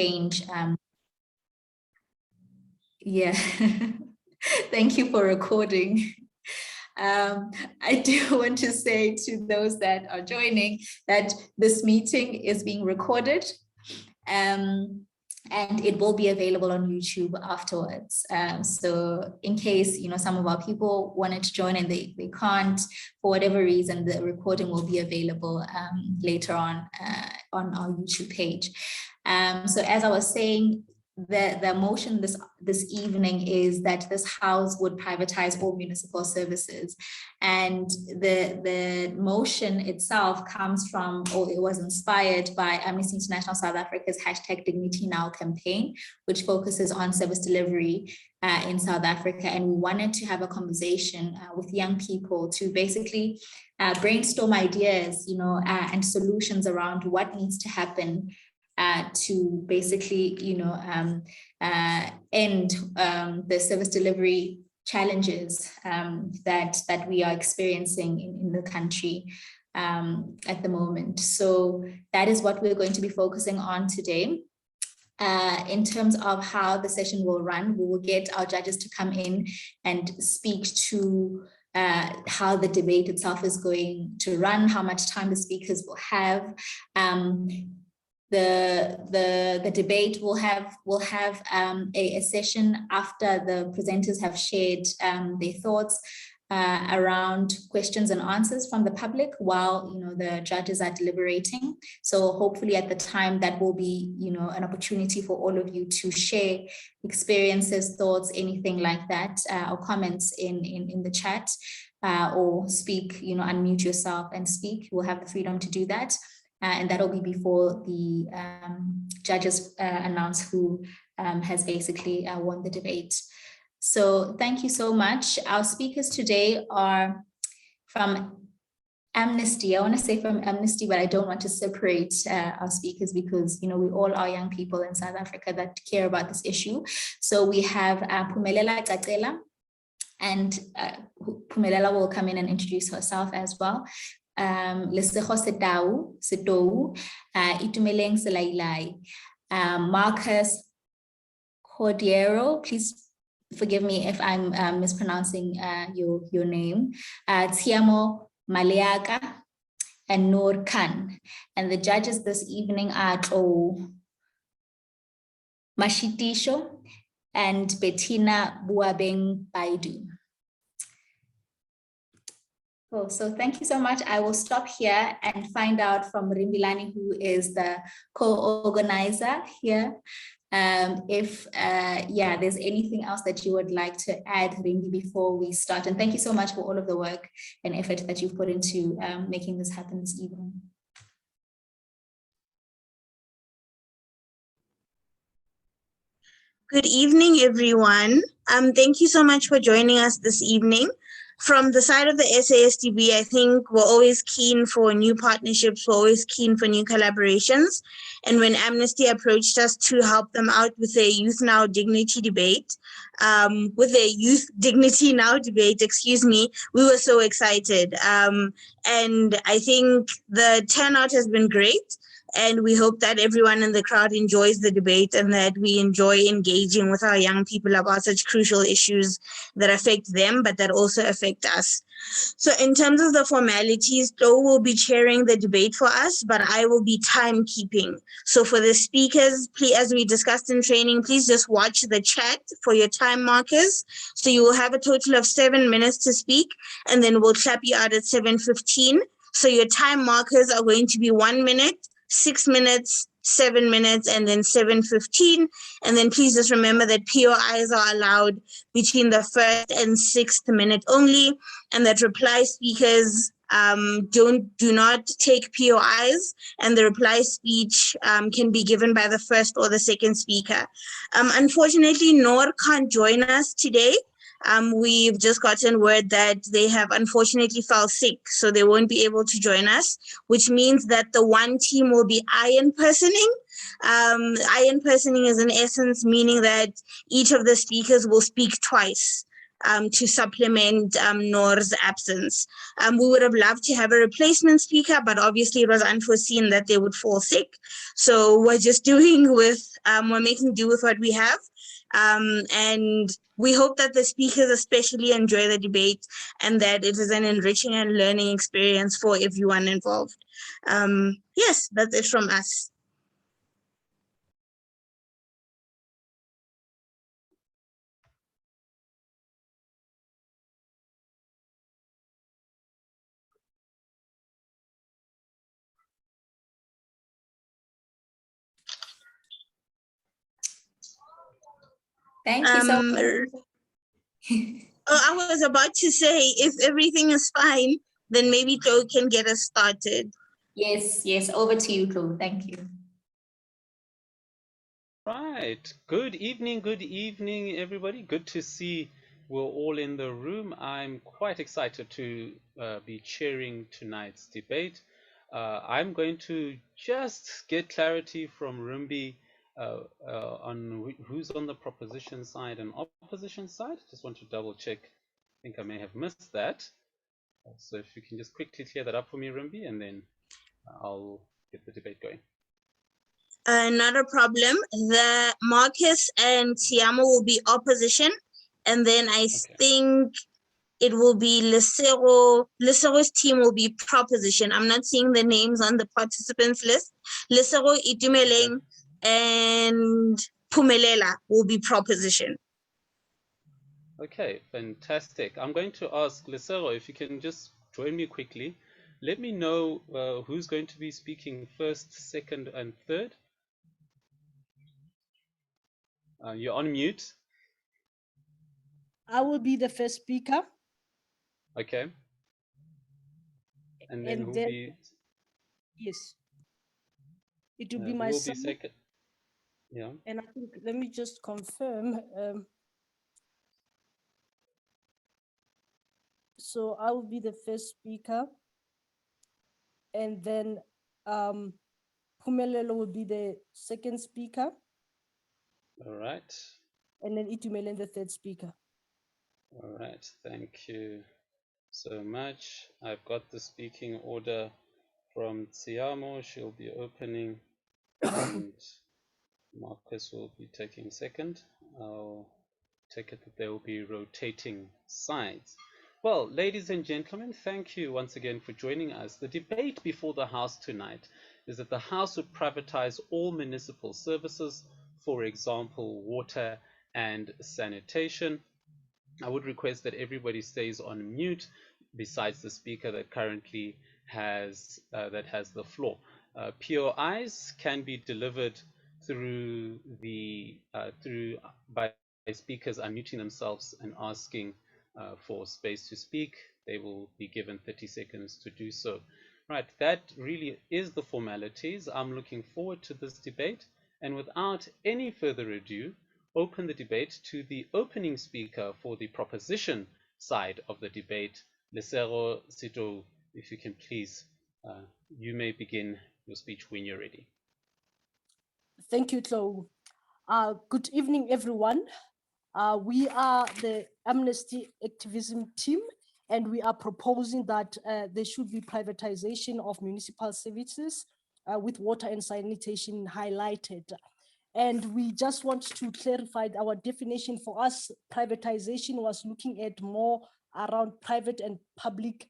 change. Yeah, thank you for recording. I do want to say to those that are joining that this meeting is being recorded. And it will be available on YouTube afterwards. So in case, some of our people wanted to join and they can't, for whatever reason, the recording will be available later on our YouTube page. So as I was saying, the motion this evening is that this House would privatize all municipal services, and the motion itself comes from, or it was inspired by Amnesty International South Africa's #DignityNow campaign, which focuses on service delivery in South Africa. And we wanted to have a conversation with young people to basically brainstorm ideas, and solutions around what needs to happen to basically, end the service delivery challenges that we are experiencing in the country at the moment. So that is what we're going to be focusing on today. In terms of how the session will run, we will get our judges to come in and speak to how the debate itself is going to run, how much time the speakers will have. The debate will have a session after the presenters have shared their thoughts around questions and answers from the public while the judges are deliberating. So hopefully at the time that will be an opportunity for all of you to share experiences, thoughts, anything like that, or comments in the chat, or speak, unmute yourself and speak. You will have the freedom to do that. And that'll be before the judges announce who has basically won the debate. So thank you so much. Our speakers today are from Amnesty. I want to say from Amnesty, but I don't want to separate our speakers because, we all are young people in South Africa that care about this issue. So we have Phumelela Cacela, and Phumelela will come in and introduce herself as well. Lesego Setou, Itumeleng Selailai, Marcus Cordiero, please forgive me if I'm mispronouncing your name, Tiamo Maleaka, and Noor Khan. And the judges this evening are Mashitisho and Bettina Buabeng Baidu. Oh, so thank you so much. I will stop here and find out from Rimbilani, who is the co-organizer here, if there's anything else that you would like to add, Rimbi, before we start. And thank you so much for all of the work and effort that you've put into making this happen this evening. Good evening, everyone. Thank you so much for joining us this evening. From the side of the SASDB, I think we're always keen for new partnerships, we're always keen for new collaborations. And when Amnesty approached us to help them out with a Youth Now Dignity debate, we were so excited. And I think the turnout has been great. And we hope that everyone in the crowd enjoys the debate and that we enjoy engaging with our young people about such crucial issues that affect them, but that also affect us. So in terms of the formalities, Joe will be chairing the debate for us, but I will be timekeeping. So for the speakers, please, as we discussed in training, please just watch the chat for your time markers. So you will have a total of 7 minutes to speak, and then we'll clap you out at 7:15. So your time markers are going to be 1 minute, 6 minutes, 7 minutes, and then 7:15. And then please just remember that POIs are allowed between the 1st and 6th minute only, and that reply speakers do not take POIs, and the reply speech can be given by the first or the second speaker. Unfortunately, Noor can't join us today. We've just gotten word that they have unfortunately fell sick, so they won't be able to join us, which means that the one team will be iron-personing. Iron-personing is in essence meaning that each of the speakers will speak twice. to supplement Noor's absence. We would have loved to have a replacement speaker, but obviously it was unforeseen that they would fall sick. So we're just doing with, we're making do with what we have. And we hope that the speakers especially enjoy the debate and that it is an enriching and learning experience for everyone involved. Yes, that's it from us. Thank you so much. I was about to say, if everything is fine, then maybe Joe can get us started. Yes, yes, over to you, Chloe. Thank you. Right. Good evening, everybody. Good to see we're all in the room. I'm quite excited to be chairing tonight's debate. I'm going to just get clarity from Rumbi on who's on the proposition side and opposition side. Just want to double check. I think I may have missed that. So if you can just quickly clear that up for me, Rumbi, and then I'll get the debate going. Not a problem. The Marcus and Tiamo will be opposition, and then I think it will be Lesero's team will be proposition. I'm not seeing the names on the participants list. Lesero, Itumeleng, and Pumelela will be proposition. Okay, fantastic. I'm going to ask Lesero if you can just join me quickly. Let me know who's going to be speaking first, second, and third. You're on mute. I will be the first speaker. Okay. And then who will be? Yes. It will be Who my will son. be second? Yeah. And I think, let me just confirm. So I will be the first speaker. And then Pumelelo will be the second speaker. All right. And then Itumelen the third speaker. All right. Thank you so much. I've got the speaking order from Tiamo. She'll be opening and Marcus will be taking second. I'll take it that they will be rotating sides. Well, ladies and gentlemen, thank you once again for joining us. The debate before the House tonight is that the House would privatize all municipal services, for example, water and sanitation. I would request that everybody stays on mute besides the speaker that currently has the floor. POIs can be delivered through by speakers unmuting themselves and asking for space to speak. They will be given 30 seconds to do so. Right, that really is the formalities. I'm looking forward to this debate, and without any further ado, open the debate to the opening speaker for the proposition side of the debate, Lesero Sito. If you can please, you may begin your speech when you're ready. Thank you, Chloe. Good evening, everyone. We are the Amnesty activism team, and we are proposing that there should be privatization of municipal services with water and sanitation highlighted. And we just want to clarify our definition. For us, privatization was looking at more around private and public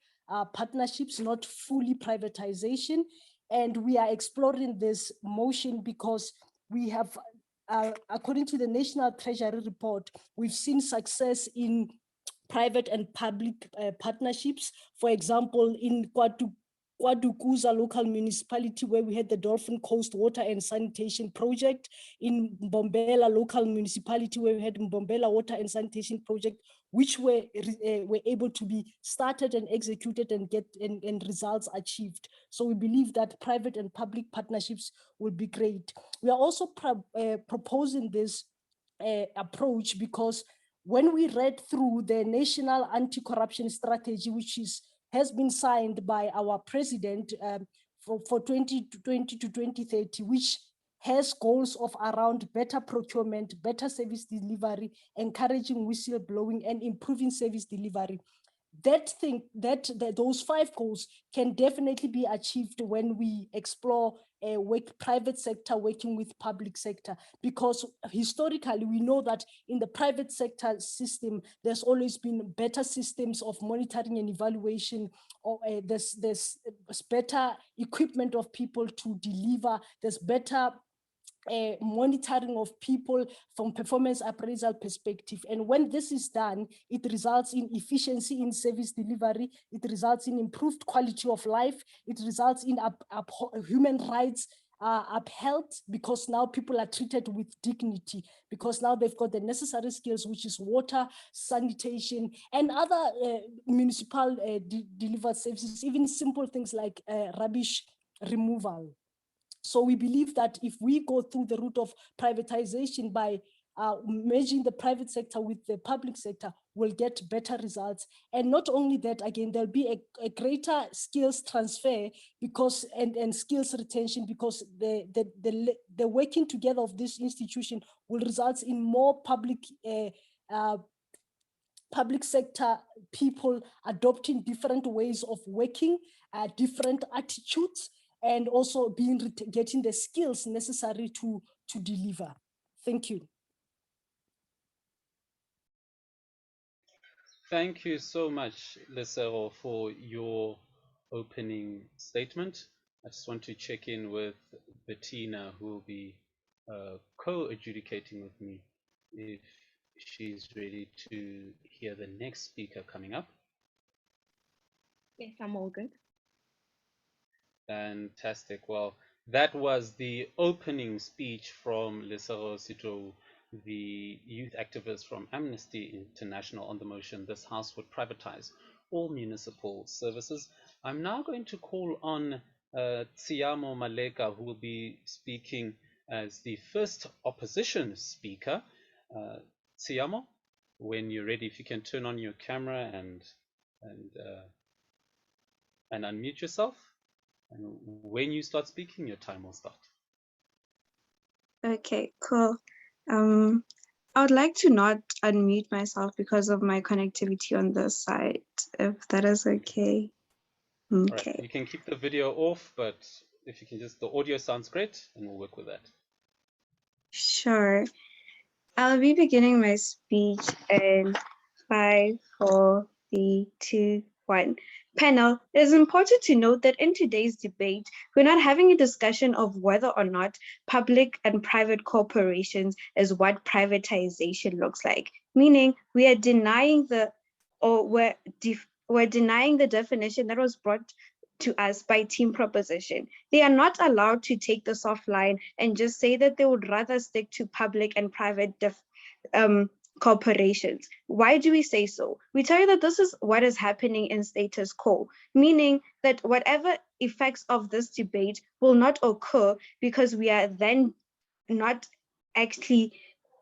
partnerships, not fully privatization. And we are exploring this motion because we have, according to the National Treasury Report, we've seen success in private and public partnerships. For example, in Kwadukuza local municipality, where we had the Dolphin Coast Water and Sanitation Project, in Mbombela local municipality, where we had Mbombela Water and Sanitation Project, which were able to be started and executed and get and results achieved. So we believe that private and public partnerships will be great. We are also proposing this approach because when we read through the National Anti-Corruption Strategy, which has been signed by our president for 2020 to 2030, which has goals of around better procurement, better service delivery, encouraging whistleblowing, and improving service delivery. Those 5 goals can definitely be achieved when we explore private sector working with public sector, because historically we know that in the private sector system there's always been better systems of monitoring and evaluation, or there's better equipment of people to deliver, there's better monitoring of people from performance appraisal perspective. And when this is done, it results in efficiency in service delivery, it results in improved quality of life, it results in human rights upheld, because now people are treated with dignity, because now they've got the necessary skills, which is water, sanitation, and other municipal delivered services, even simple things like rubbish removal. So we believe that if we go through the route of privatization by merging the private sector with the public sector, we'll get better results. And not only that, again, there'll be a greater skills transfer because and skills retention, because the working together of this institution will result in more public sector people adopting different ways of working, different attitudes, and also getting the skills necessary to deliver. Thank you. Thank you so much, Lesego, for your opening statement. I just want to check in with Bettina, who will be co-adjudicating with me, if she's ready to hear the next speaker coming up. Yes, I'm all good. Fantastic. Well, that was the opening speech from Lesego Sito, the youth activist from Amnesty International, on the motion this House would privatize all municipal services. I'm now going to call on Tsiamo Maleka, who will be speaking as the first opposition speaker. Tsiamo, when you're ready, if you can turn on your camera and unmute yourself. And when you start speaking, your time will start. Okay, cool. I would like to not unmute myself because of my connectivity on this side, if that is okay. Okay. Right. You can keep the video off, but if you can just, the audio sounds great, and we'll work with that. Sure. I'll be beginning my speech in 5, 4, 3, 2, 1. Panel, it is important to note that in today's debate, we're not having a discussion of whether or not public and private corporations is what privatization looks like, meaning we are denying we're denying the definition that was brought to us by Team Proposition. They are not allowed to take the soft line and just say that they would rather stick to public and private corporations. Why do we say so? We tell you that this is what is happening in status quo, meaning that whatever effects of this debate will not occur because we are then not actually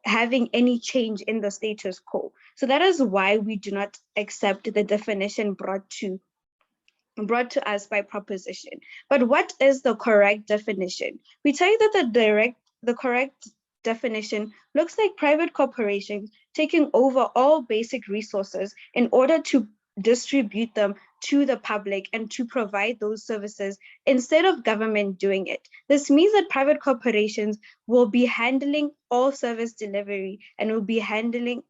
having any change in the status quo. So that is why we do not accept the definition brought to us by Proposition. But what is the correct definition? We tell you that the correct definition looks like private corporations taking over all basic resources in order to distribute them to the public and to provide those services instead of government doing it. This means that private corporations will be handling all service delivery and will be handling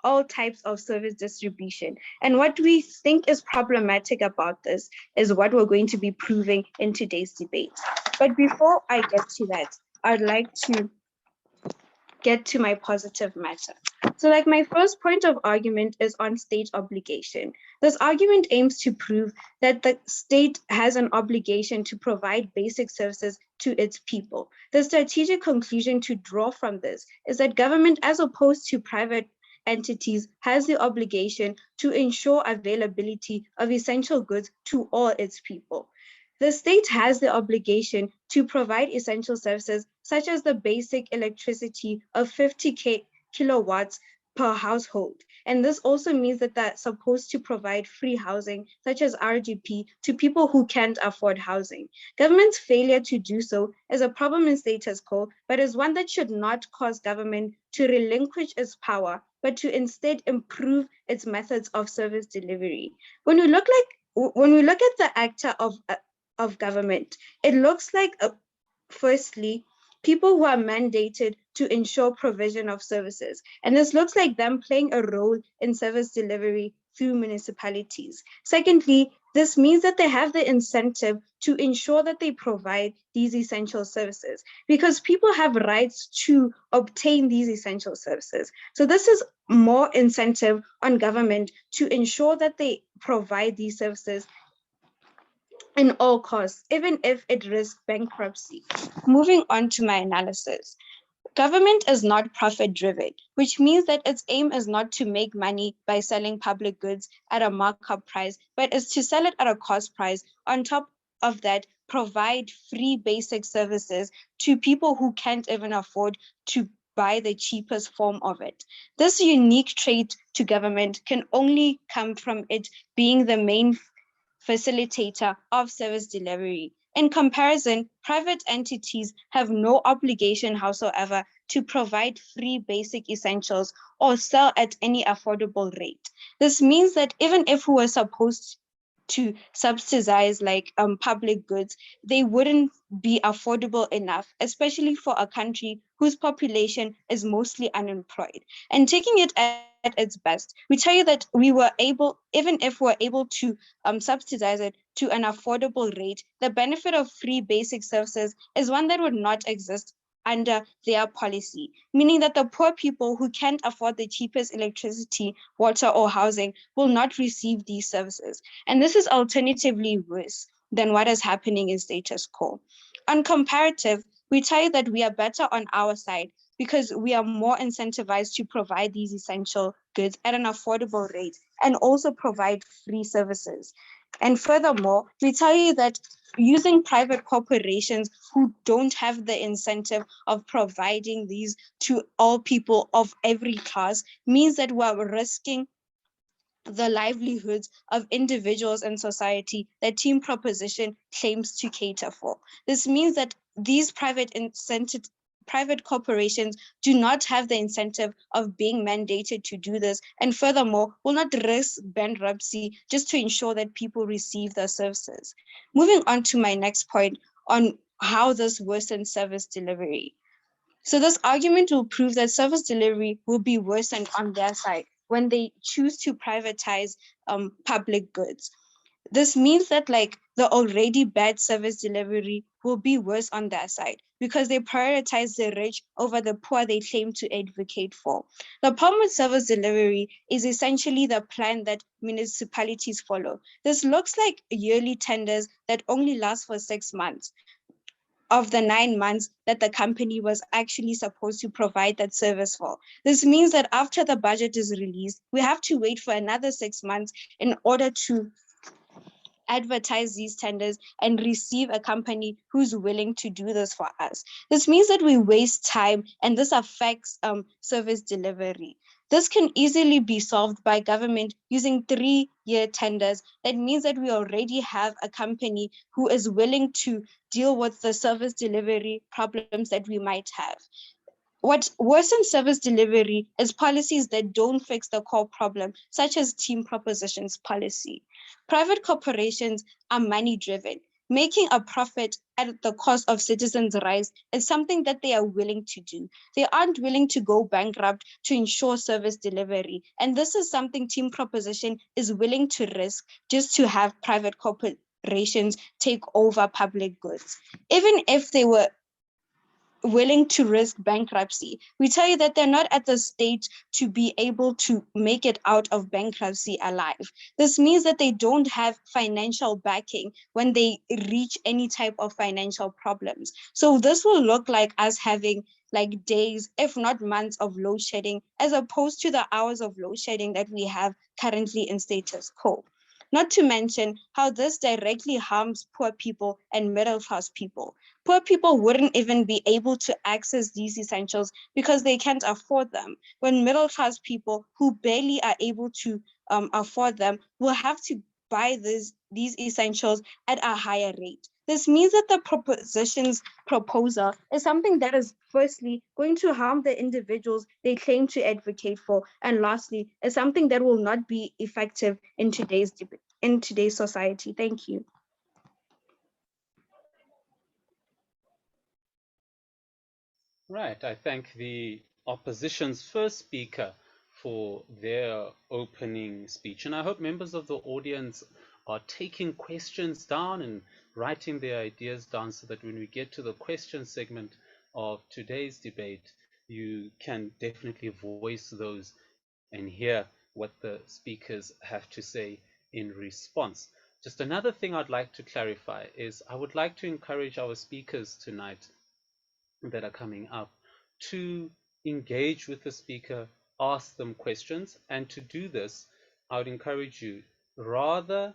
all types of service distribution. And what we think is problematic about this is what we're going to be proving in today's debate. But before I get to that, I'd like to get to my positive matter. So like my first point of argument is on state obligation. This argument aims to prove that the state has an obligation to provide basic services to its people. The strategic conclusion to draw from this is that government, as opposed to private entities, has the obligation to ensure availability of essential goods to all its people. The state has the obligation to provide essential services such as the basic electricity of 50 kilowatts per household. And this also means that they're supposed to provide free housing, such as RGP, to people who can't afford housing. Government's failure to do so is a problem in status quo, but is one that should not cause government to relinquish its power, but to instead improve its methods of service delivery. When we look at the actor of government, it looks like firstly, people who are mandated to ensure provision of services. And this looks like them playing a role in service delivery through municipalities. Secondly, this means that they have the incentive to ensure that they provide these essential services because people have rights to obtain these essential services. So this is more incentive on government to ensure that they provide these services in all costs, even if it risks bankruptcy. Moving on to my analysis. Government is not profit-driven, which means that its aim is not to make money by selling public goods at a markup price, but is to sell it at a cost price. On top of that, provide free basic services to people who can't even afford to buy the cheapest form of it. This unique trait to government can only come from it being the main facilitator of service delivery. In comparison, private entities have no obligation whatsoever to provide free basic essentials or sell at any affordable rate. This means that even if we were supposed to subsidize like public goods, they wouldn't be affordable enough, especially for a country whose population is mostly unemployed. And taking it at its best, we tell you that we were able, even if we're able to subsidize it to an affordable rate, the benefit of free basic services is one that would not exist under their policy, meaning that the poor people who can't afford the cheapest electricity, water, or housing will not receive these services. And this is alternatively worse than what is happening in status quo. On comparative, we tell you that we are better on our side because we are more incentivized to provide these essential goods at an affordable rate and also provide free services. And furthermore, we tell you that using private corporations who don't have the incentive of providing these to all people of every class means that we're risking the livelihoods of individuals and society that team proposition claims to cater for. This means that these private corporations do not have the incentive of being mandated to do this, and furthermore, will not risk bankruptcy just to ensure that people receive their services. Moving on to my next point on how this worsens service delivery. So this argument will prove that service delivery will be worsened on their side when they choose to privatize public goods. This means that like the already bad service delivery will be worse on their side because they prioritize the rich over the poor they claim to advocate for. The problem with service delivery is essentially the plan that municipalities follow. This looks like yearly tenders that only last for 6 months of the 9 months that the company was actually supposed to provide that service for. This means that after the budget is released, we have to wait for another 6 months in order to advertise these tenders and receive a company who's willing to do this for us. This means that we waste time and this affects service delivery. This can easily be solved by government using 3-year tenders. That means that we already have a company who is willing to deal with the service delivery problems that we might have. What worsens service delivery is policies that don't fix the core problem, such as team propositions policy. Private corporations are money-driven. Making a profit at the cost of citizens' rights is something that they are willing to do. They aren't willing to go bankrupt to ensure service delivery. And this is something team proposition is willing to risk just to have private corporations take over public goods. Even if they were willing to risk bankruptcy, we tell you that they're not at the stage to be able to make it out of bankruptcy alive. This means that they don't have financial backing when they reach any type of financial problems. So this will look like us having like days, if not months, of load shedding, as opposed to the hours of load shedding that we have currently in status quo. Not to mention how this directly harms poor people and middle-class people. Poor people wouldn't even be able to access these essentials because they can't afford them. When middle-class people who barely are able to afford them will have to buy these essentials at a higher rate. This means that the proposition's proposal is something that is firstly going to harm the individuals they claim to advocate for, and lastly, is something that will not be effective in today's society. Thank you. Right, I thank the opposition's first speaker for their opening speech. And I hope members of the audience are taking questions down and writing their ideas down so that when we get to the question segment of today's debate, you can definitely voice those and hear what the speakers have to say in response. Just another thing I'd like to clarify is I would like to encourage our speakers tonight that are coming up to engage with the speaker, ask them questions, and to do this, I would encourage you rather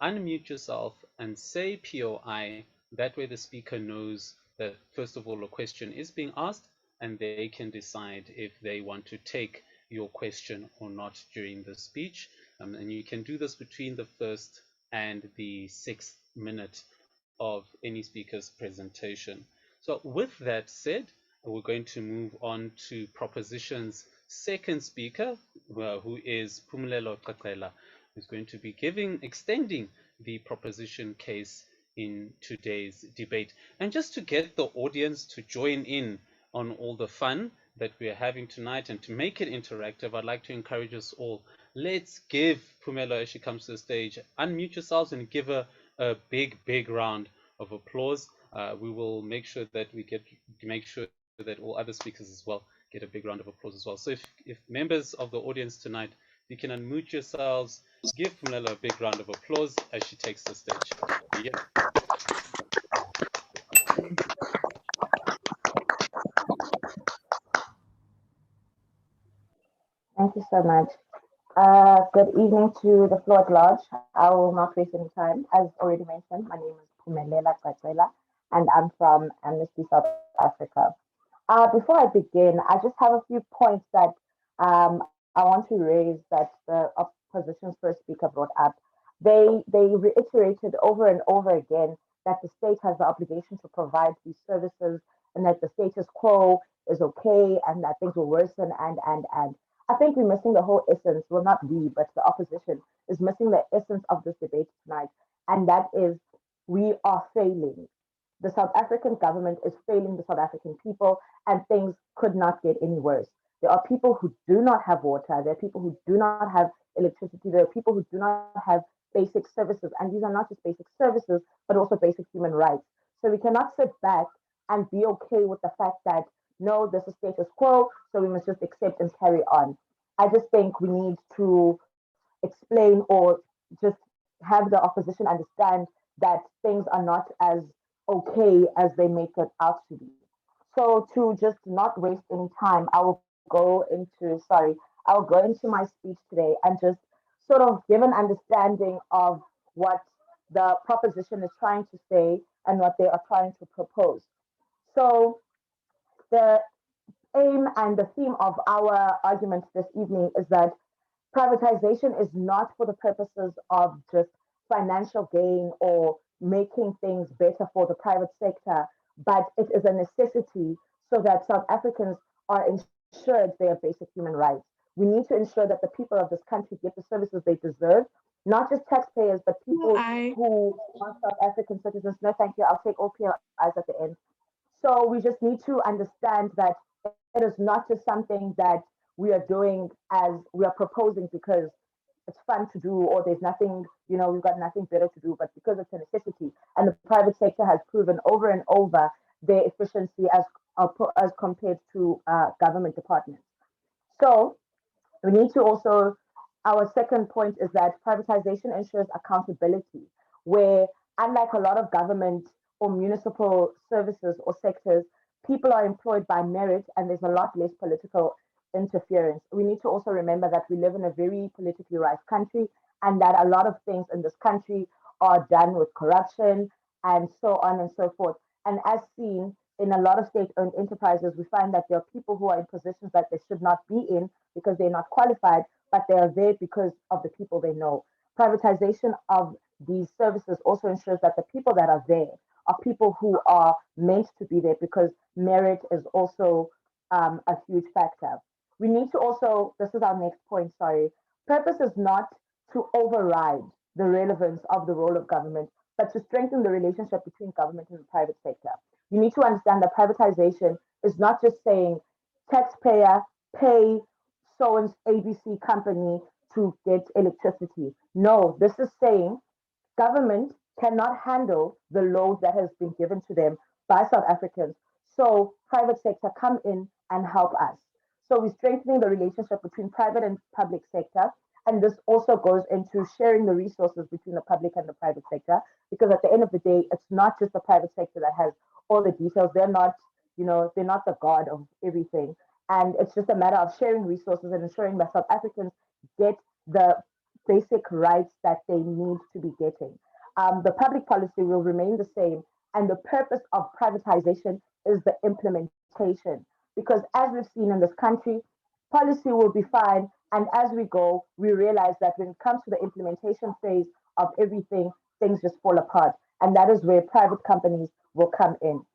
unmute yourself and say POI. That way the speaker knows that first of all a question is being asked and they can decide if they want to take your question or not during the speech. And you can do this between the first and the 6th minute of any speaker's presentation. So with that said, we're going to move on to proposition's second speaker, who is Pumulelo Qaqela, who's going to be extending the proposition case in today's debate. And just to get the audience to join in on all the fun that we're having tonight and to make it interactive, I'd like to encourage us all. Let's give Pumelo, as she comes to the stage, unmute yourselves and give her a big round of applause. We will make sure that that all other speakers as well get a big round of applause as well. So if members of the audience tonight, you can unmute yourselves, give Pumelo a big round of applause as she takes the stage. Yeah. Thank you so much. Good evening to the floor at large. I will not waste any time. As already mentioned, my name is Pumulelo Qaqela, and I'm from Amnesty South Africa. Before I begin, I just have a few points that I want to raise that the opposition's first speaker brought up. They reiterated over and over again that the state has the obligation to provide these services and that the status quo is okay and that things will worsen and. I think we're missing the whole essence. Well, not we, but the opposition is missing the essence of this debate tonight. And that is we are failing. The South African government is failing the South African people, and things could not get any worse. There are people who do not have water. There are people who do not have electricity. There are people who do not have basic services. And these are not just basic services, but also basic human rights. So we cannot sit back and be okay with the fact that no, this is status quo, so we must just accept and carry on. I just think we need to explain or just have the opposition understand that things are not as okay as they make it out to be. So to just not waste any time, I'll go into my speech today and just sort of give an understanding of what the proposition is trying to say and what they are trying to propose. So the aim and the theme of our argument this evening is that privatization is not for the purposes of just financial gain or making things better for the private sector, but it is a necessity so that South Africans are ensured their basic human rights. We need to ensure that the people of this country get the services they deserve, not just taxpayers, but people who are South African citizens. No, thank you. I'll take all PRIs at the end. So we just need to understand that it is not just something that we are doing as we are proposing because it's fun to do or there's nothing, we've got nothing better to do, but because it's a necessity. And the private sector has proven over and over their efficiency as compared to government departments. So we need to also, our second point is that privatization ensures accountability, where unlike a lot of government or municipal services or sectors, people are employed by merit and there's a lot less political interference. We need to also remember that we live in a very politically rife country and that a lot of things in this country are done with corruption and so on and so forth. And as seen in a lot of state-owned enterprises, we find that there are people who are in positions that they should not be in because they're not qualified, but they are there because of the people they know. Privatization of these services also ensures that the people that are there are people who are meant to be there, because merit is also a huge factor. We need to also, this is our next point, sorry, purpose is not to override the relevance of the role of government, but to strengthen the relationship between government and the private sector. You need to understand that privatization is not just saying taxpayer pay so and ABC company to get electricity. No, this is saying government cannot handle the load that has been given to them by South Africans. So private sector come in and help us. So we're strengthening the relationship between private and public sector. And this also goes into sharing the resources between the public and the private sector, because at the end of the day, it's not just the private sector that has all the details. They're not, they're not the god of everything. And it's just a matter of sharing resources and ensuring that South Africans get the basic rights that they need to be getting. The public policy will remain the same, and the purpose of privatization is the implementation. Because as we've seen in this country, policy will be fine, and as we go, we realize that when it comes to the implementation phase of everything, things just fall apart. And that is where private companies will come in.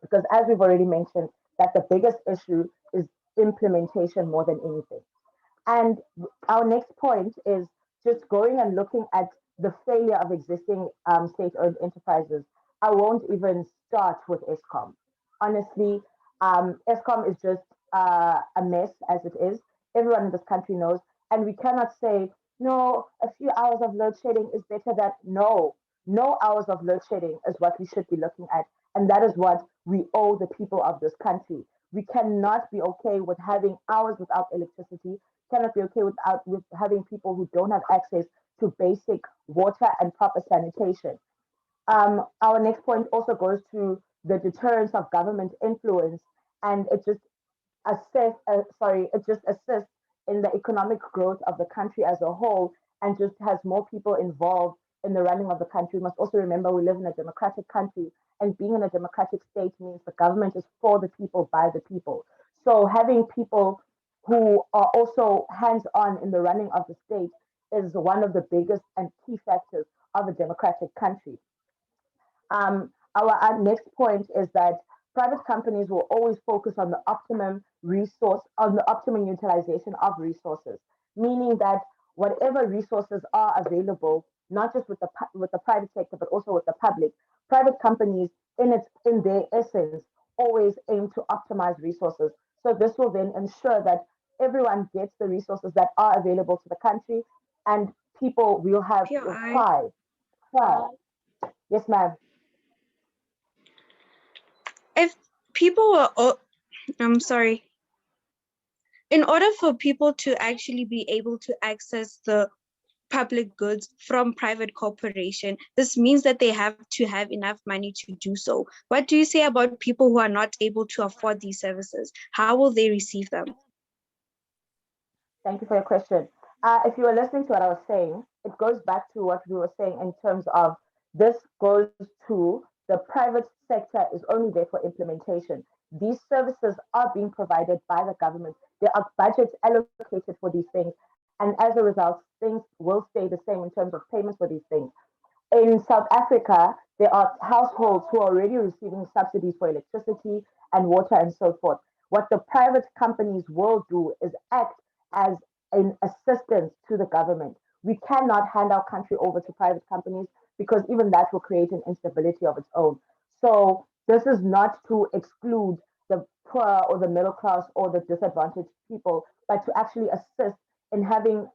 Because as we've already mentioned, that the biggest issue is implementation more than anything. And our next point is just going and looking at the failure of existing state-owned enterprises. I won't even start with Eskom. Honestly, Eskom is just a mess as it is. Everyone in this country knows, and we cannot say, no, a few hours of load shedding is better than no hours of load shedding is what we should be looking at. And that is what we owe the people of this country. We cannot be okay with having hours without electricity, cannot be okay with having people who don't have access to basic water and proper sanitation. Our next point also goes to the deterrence of government influence, and it just assists in the economic growth of the country as a whole, and just has more people involved in the running of the country. We must also remember we live in a democratic country, and being in a democratic state means the government is for the people, by the people. So having people who are also hands-on in the running of the state is one of the biggest and key factors of a democratic country. Our next point is that private companies will always focus on the optimum utilization of resources, meaning that whatever resources are available, not just with the private sector, but also with the public, private companies in their essence always aim to optimize resources. So this will then ensure that everyone gets the resources that are available to the country, and people will have pride. Yes, ma'am. If people were, I'm sorry, in order for people to actually be able to access the public goods from private corporation, this means that they have to have enough money to do so. What do you say about people who are not able to afford these services? How will they receive them? Thank you for your question. If you were listening to what I was saying, it goes back to what we were saying in terms of this goes to the private sector is only there for implementation. These services are being provided by the government. There are budgets allocated for these things. And as a result, things will stay the same in terms of payments for these things. In South Africa, there are households who are already receiving subsidies for electricity and water and so forth. What the private companies will do is act as an assistance to the government. We cannot hand our country over to private companies, because even that will create an instability of its own. So this is not to exclude the poor or the middle class or the disadvantaged people, but to actually assist in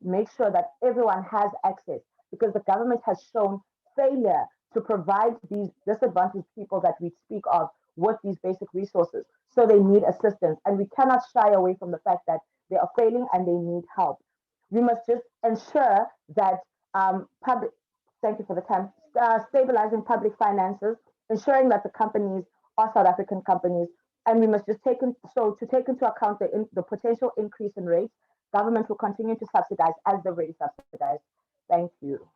make sure that everyone has access, because the government has shown failure to provide these disadvantaged people that we speak of with these basic resources. So they need assistance, and we cannot shy away from the fact that they are failing and they need help. We must just ensure that thank you for the time, stabilizing public finances, ensuring that the companies are South African companies, and we must just take into account the potential increase in rates. Government will continue to subsidize as they've already subsidized. Thank you.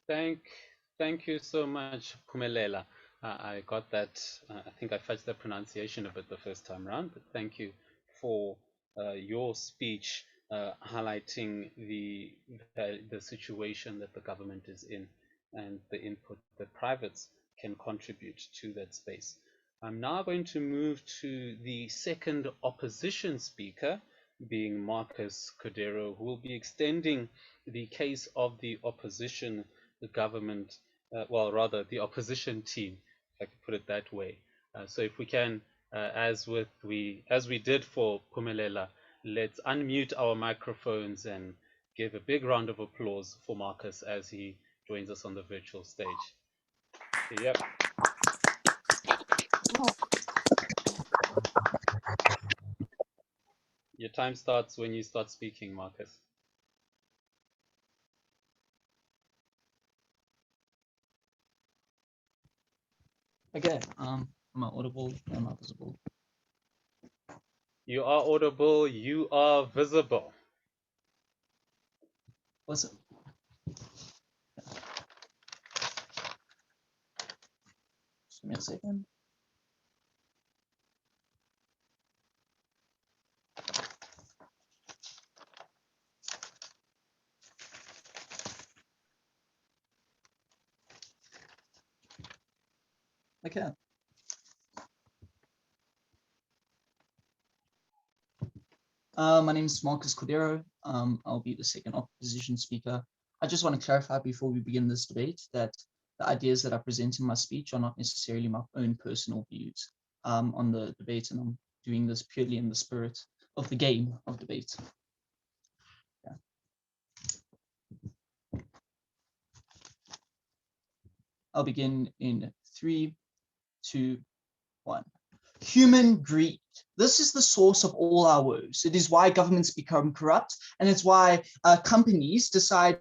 Thank Thank you so much, Pumelela. I got that. I think I fudged the pronunciation a bit the first time around, but thank you for your speech highlighting the situation that the government is in and the input that privates can contribute to that space. I'm now going to move to the second opposition speaker, being Marcus Cordero, who will be extending the case of the opposition, the government, well, rather the opposition team, if I could put it that way. So if we can, as we did for Pumelela, let's unmute our microphones and give a big round of applause for Marcus as he joins us on the virtual stage. Yep. Your time starts when you start speaking, Marcus. Okay, am I audible? Am I visible? You are audible, you are visible. Awesome. Just give me a second. Okay. My name is Marcus Cordero. I'll be the second opposition speaker. I just want to clarify before we begin this debate that the ideas that I present in my speech are not necessarily my own personal views on the debate, and I'm doing this purely in the spirit of the game of debate. Yeah. I'll begin in 3, 2, 1. Human greed. This is the source of all our woes. It is why governments become corrupt, and it's why companies decide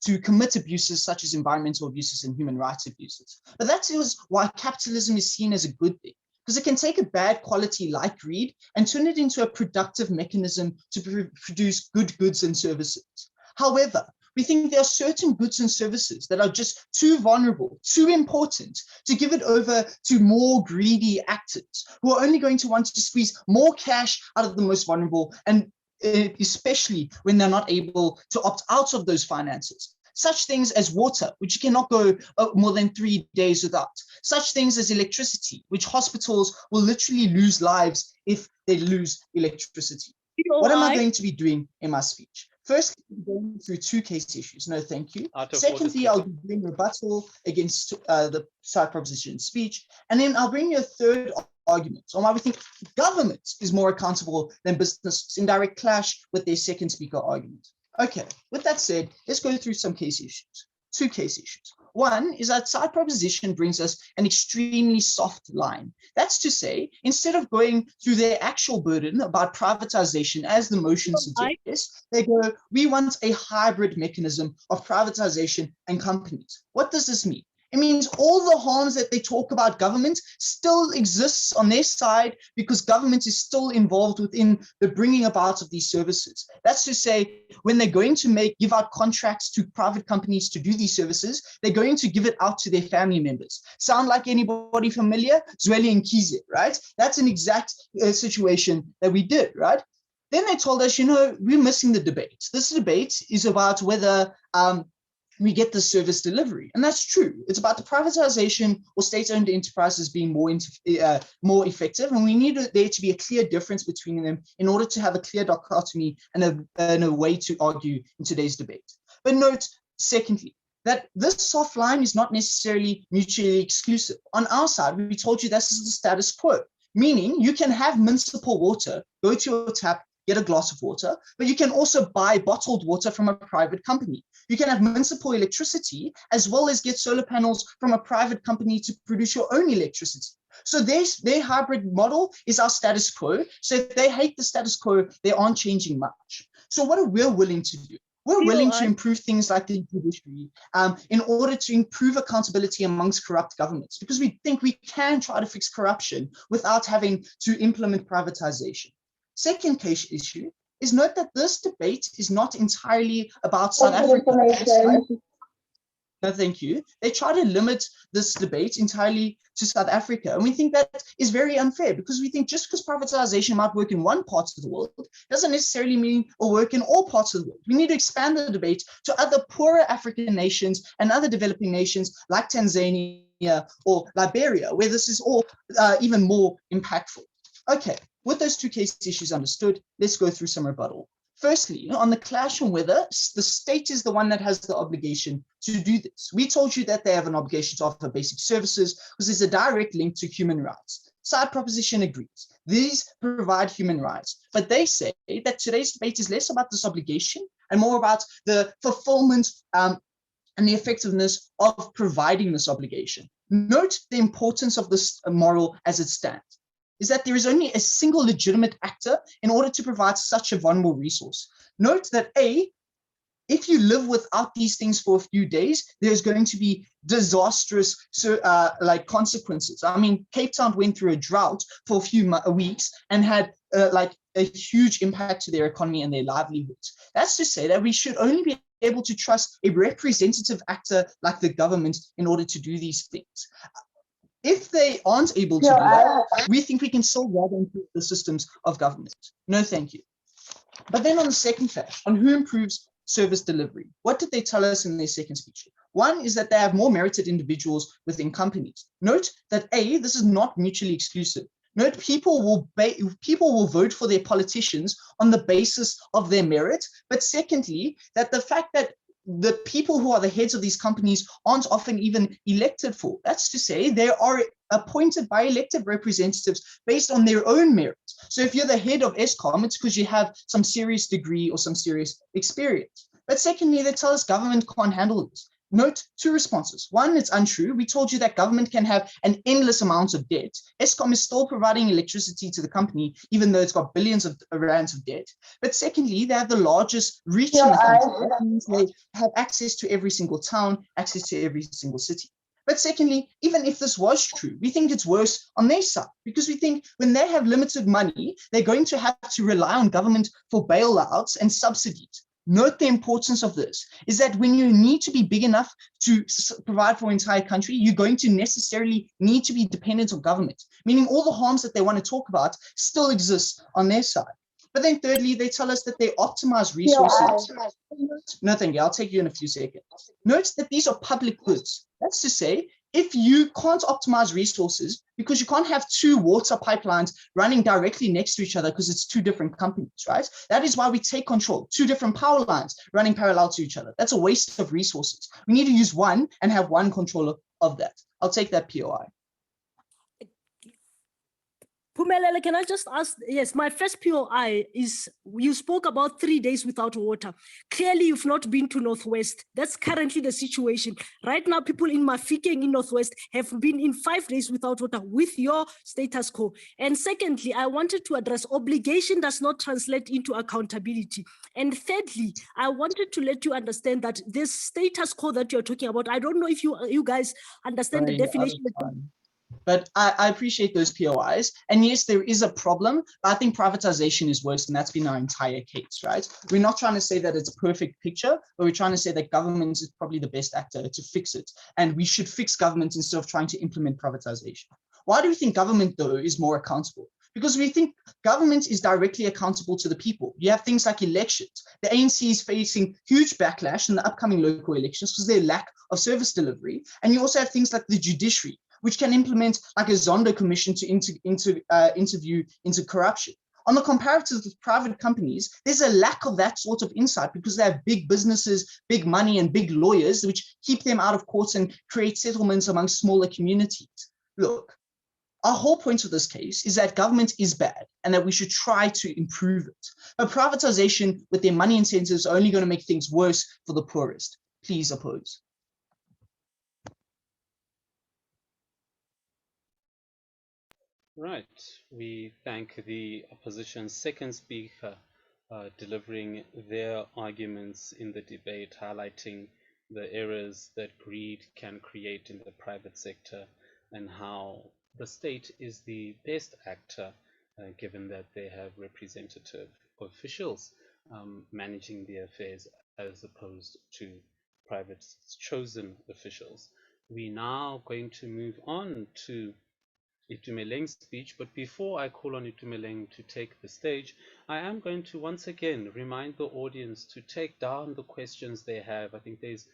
to commit abuses such as environmental abuses and human rights abuses. But that is why capitalism is seen as a good thing, because it can take a bad quality like greed and turn it into a productive mechanism to produce good goods and services. However, we think there are certain goods and services that are just too vulnerable, too important to give it over to more greedy actors who are only going to want to squeeze more cash out of the most vulnerable, and especially when they're not able to opt out of those finances. Such things as water, which you cannot go more than 3 days without. Such things as electricity, which hospitals will literally lose lives if they lose electricity. What am I going to be doing in my speech? Firstly, going through 2 case issues. No, thank you. Secondly, I'll be doing rebuttal against the side proposition speech. And then I'll bring you a third argument on why we think government is more accountable than business, in direct clash with their second speaker argument. Okay, with that said, let's go through some case issues. 2 case issues. One is that side proposition brings us an extremely soft line. That's to say, instead of going through their actual burden about privatization as the motion suggests, they go, we want a hybrid mechanism of privatization and companies. What does this mean? It means all the harms that they talk about government still exists on their side because government is still involved within the bringing about of these services. That's to say, when they're going to give out contracts to private companies to do these services, they're going to give it out to their family members. Sound like anybody familiar? Zweli and Kize, right? That's an exact situation that we did, right? Then they told us, we're missing the debate. This debate is about whether we get the service delivery. And that's true. It's about the privatization or state-owned enterprises being more effective. And we need there to be a clear difference between them in order to have a clear dichotomy and a way to argue in today's debate. But note, secondly, that this soft line is not necessarily mutually exclusive. On our side, we told you this is the status quo, meaning you can have municipal water, go to your tap, get a glass of water, but you can also buy bottled water from a private company. You can have municipal electricity as well as get solar panels from a private company to produce your own electricity. So their hybrid model is our status quo. So if they hate the status quo, they aren't changing much. So what are we willing to do? We're willing to improve things like the judiciary in order to improve accountability amongst corrupt governments, because we think we can try to fix corruption without having to implement privatization. Second case issue is note that this debate is not entirely about South Africa. No, thank you. They try to limit this debate entirely to South Africa. And we think that is very unfair because we think just because privatization might work in one part of the world doesn't necessarily mean it'll work in all parts of the world. We need to expand the debate to other poorer African nations and other developing nations like Tanzania or Liberia, where this is all even more impactful. Okay, with those two case issues understood, let's go through some rebuttal. Firstly, on the clash on whether the state is the one that has the obligation to do this. We told you that they have an obligation to offer basic services because there's a direct link to human rights. Side proposition agrees. These provide human rights, but they say that today's debate is less about this obligation and more about the fulfillment and the effectiveness of providing this obligation. Note the importance of this moral as it stands. Is that there is only a single legitimate actor in order to provide such a vulnerable resource. Note that if you live without these things for a few days, there's going to be disastrous like consequences. I mean, Cape Town went through a drought for a few weeks and had like a huge impact to their economy and their livelihoods. That's to say that we should only be able to trust a representative actor like the government in order to do these things. If they aren't able to do that, we think we can still rather improve the systems of government. No, thank you. But then on the second clash, on who improves service delivery, what did they tell us in their second speech? One is that they have more merited individuals within companies. Note that this is not mutually exclusive. Note people will vote for their politicians on the basis of their merit. But secondly, that the fact that the people who are the heads of these companies aren't often even elected for. That's to say they are appointed by elected representatives based on their own merit. So if you're the head of Eskom, it's because you have some serious degree or some serious experience. But secondly, they tell us government can't handle this. Note two responses. One, it's untrue. We told you that government can have an endless amount of debt. Eskom is still providing electricity to the company, even though it's got billions of rands of debt. But secondly, they have the largest reach in the country. That means they have access to every single town, access to every single city. But secondly, even if this was true, we think it's worse on their side because we think when they have limited money, they're going to have to rely on government for bailouts and subsidies. Note the importance of this is that when you need to be big enough to provide for an entire country, you're going to necessarily need to be dependent on government, meaning all the harms that they want to talk about still exist on their side. But then thirdly, they tell us that they optimize resources. No, thank you. I'll take you in a few seconds. Note that these are public goods. That's to say, if you can't optimize resources because you can't have two water pipelines running directly next to each other because it's two different companies, right? That is why we take control, two different power lines running parallel to each other. That's a waste of resources. We need to use one and have one control of that. I'll take that POI. Phumelela, can I just ask? Yes, my first POI is you spoke about 3 days without water. Clearly, you've not been to Northwest. That's currently the situation. Right now, people in Mafikeng in Northwest have been in 5 days without water with your status quo. And secondly, I wanted to address obligation does not translate into accountability. And thirdly, I wanted to let you understand that this status quo that you're talking about, I don't know if you guys understand the definition. But I appreciate those POIs. And yes, there is a problem, but I think privatization is worse, and that's been our entire case, right? We're not trying to say that it's a perfect picture, but we're trying to say that government is probably the best actor to fix it. And we should fix government instead of trying to implement privatization. Why do we think government, though, is more accountable? Because we think government is directly accountable to the people. You have things like elections. The ANC is facing huge backlash in the upcoming local elections because of their lack of service delivery. And you also have things like the judiciary, which can implement like a Zondo commission to interview into corruption. On the comparatives with private companies, there's a lack of that sort of insight because they have big businesses, big money, and big lawyers, which keep them out of courts and create settlements among smaller communities. Look, our whole point of this case is that government is bad and that we should try to improve it. But privatization with their money incentives are only going to make things worse for the poorest. Please oppose. Right, we thank the opposition's second speaker delivering their arguments in the debate, highlighting the errors that greed can create in the private sector and how the state is the best actor given that they have representative officials managing the affairs as opposed to private chosen officials. We're now going to move on to Itumeleng's speech, but before I call on Itumeleng to take the stage, I am going to once again remind the audience to take down the questions they have. I think there's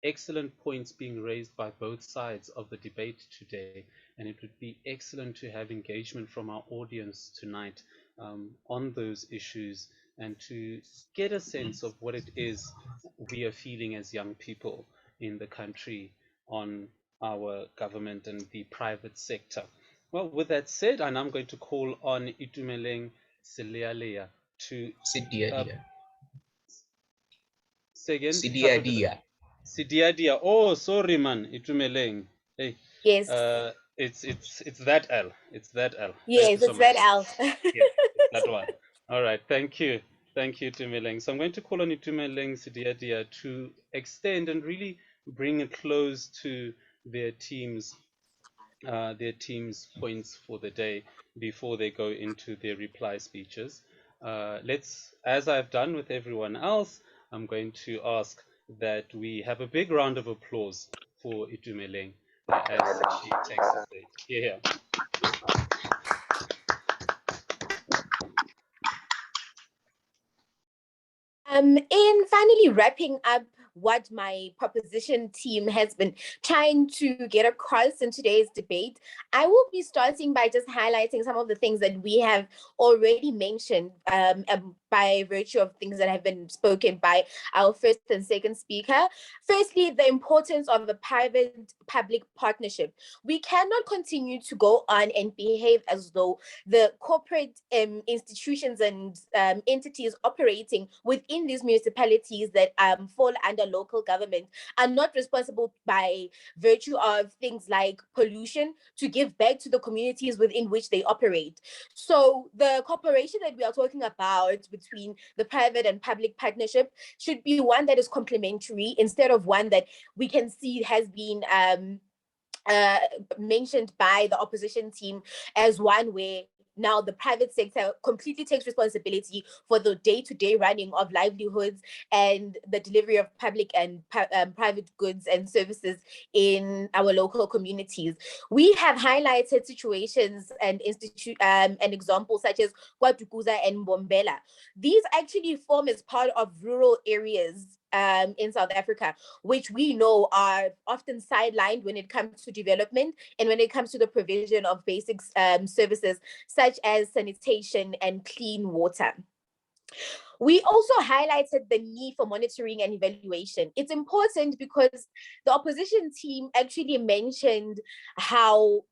excellent points being raised by both sides of the debate today, and it would be excellent to have engagement from our audience tonight on those issues and to get a sense of what it is we are feeling as young people in the country on our government and the private sector. Well, with that said, and I'm going to call on Itumeleng Selealea to say again. Sidiadia. Oh, sorry, man, Itumeleng. Hey, Yes. It's that L. It's that L. Yes, it's that L. Yes, it's that one. All right, thank you, Itumeleng. So I'm going to call on Itumeleng Sidiadia to extend and really bring it close to their team's points for the day before they go into their reply speeches. As I've done with everyone else, I'm going to ask that we have a big round of applause for Itumeleng as she takes the stage. Yeah. In finally wrapping up what my proposition team has been trying to get across in today's debate, I will be starting by just highlighting some of the things that we have already mentioned by virtue of things that have been spoken by our first and second speaker. Firstly, the importance of the private-public partnership. We cannot continue to go on and behave as though the corporate institutions and entities operating within these municipalities that fall under local government are not responsible by virtue of things like pollution to give back to the communities within which they operate. So the cooperation that we are talking about between the private and public partnership should be one that is complementary instead of one that we can see has been mentioned by the opposition team as one where now the private sector completely takes responsibility for the day-to-day running of livelihoods and the delivery of public and private goods and services in our local communities. We have highlighted situations and examples such as KwaDukuza and Mbombela. These actually form as part of rural areas in South Africa, which we know are often sidelined when it comes to development and when it comes to the provision of basic services such as sanitation and clean water. We also highlighted the need for monitoring and evaluation. It's important because the opposition team actually mentioned how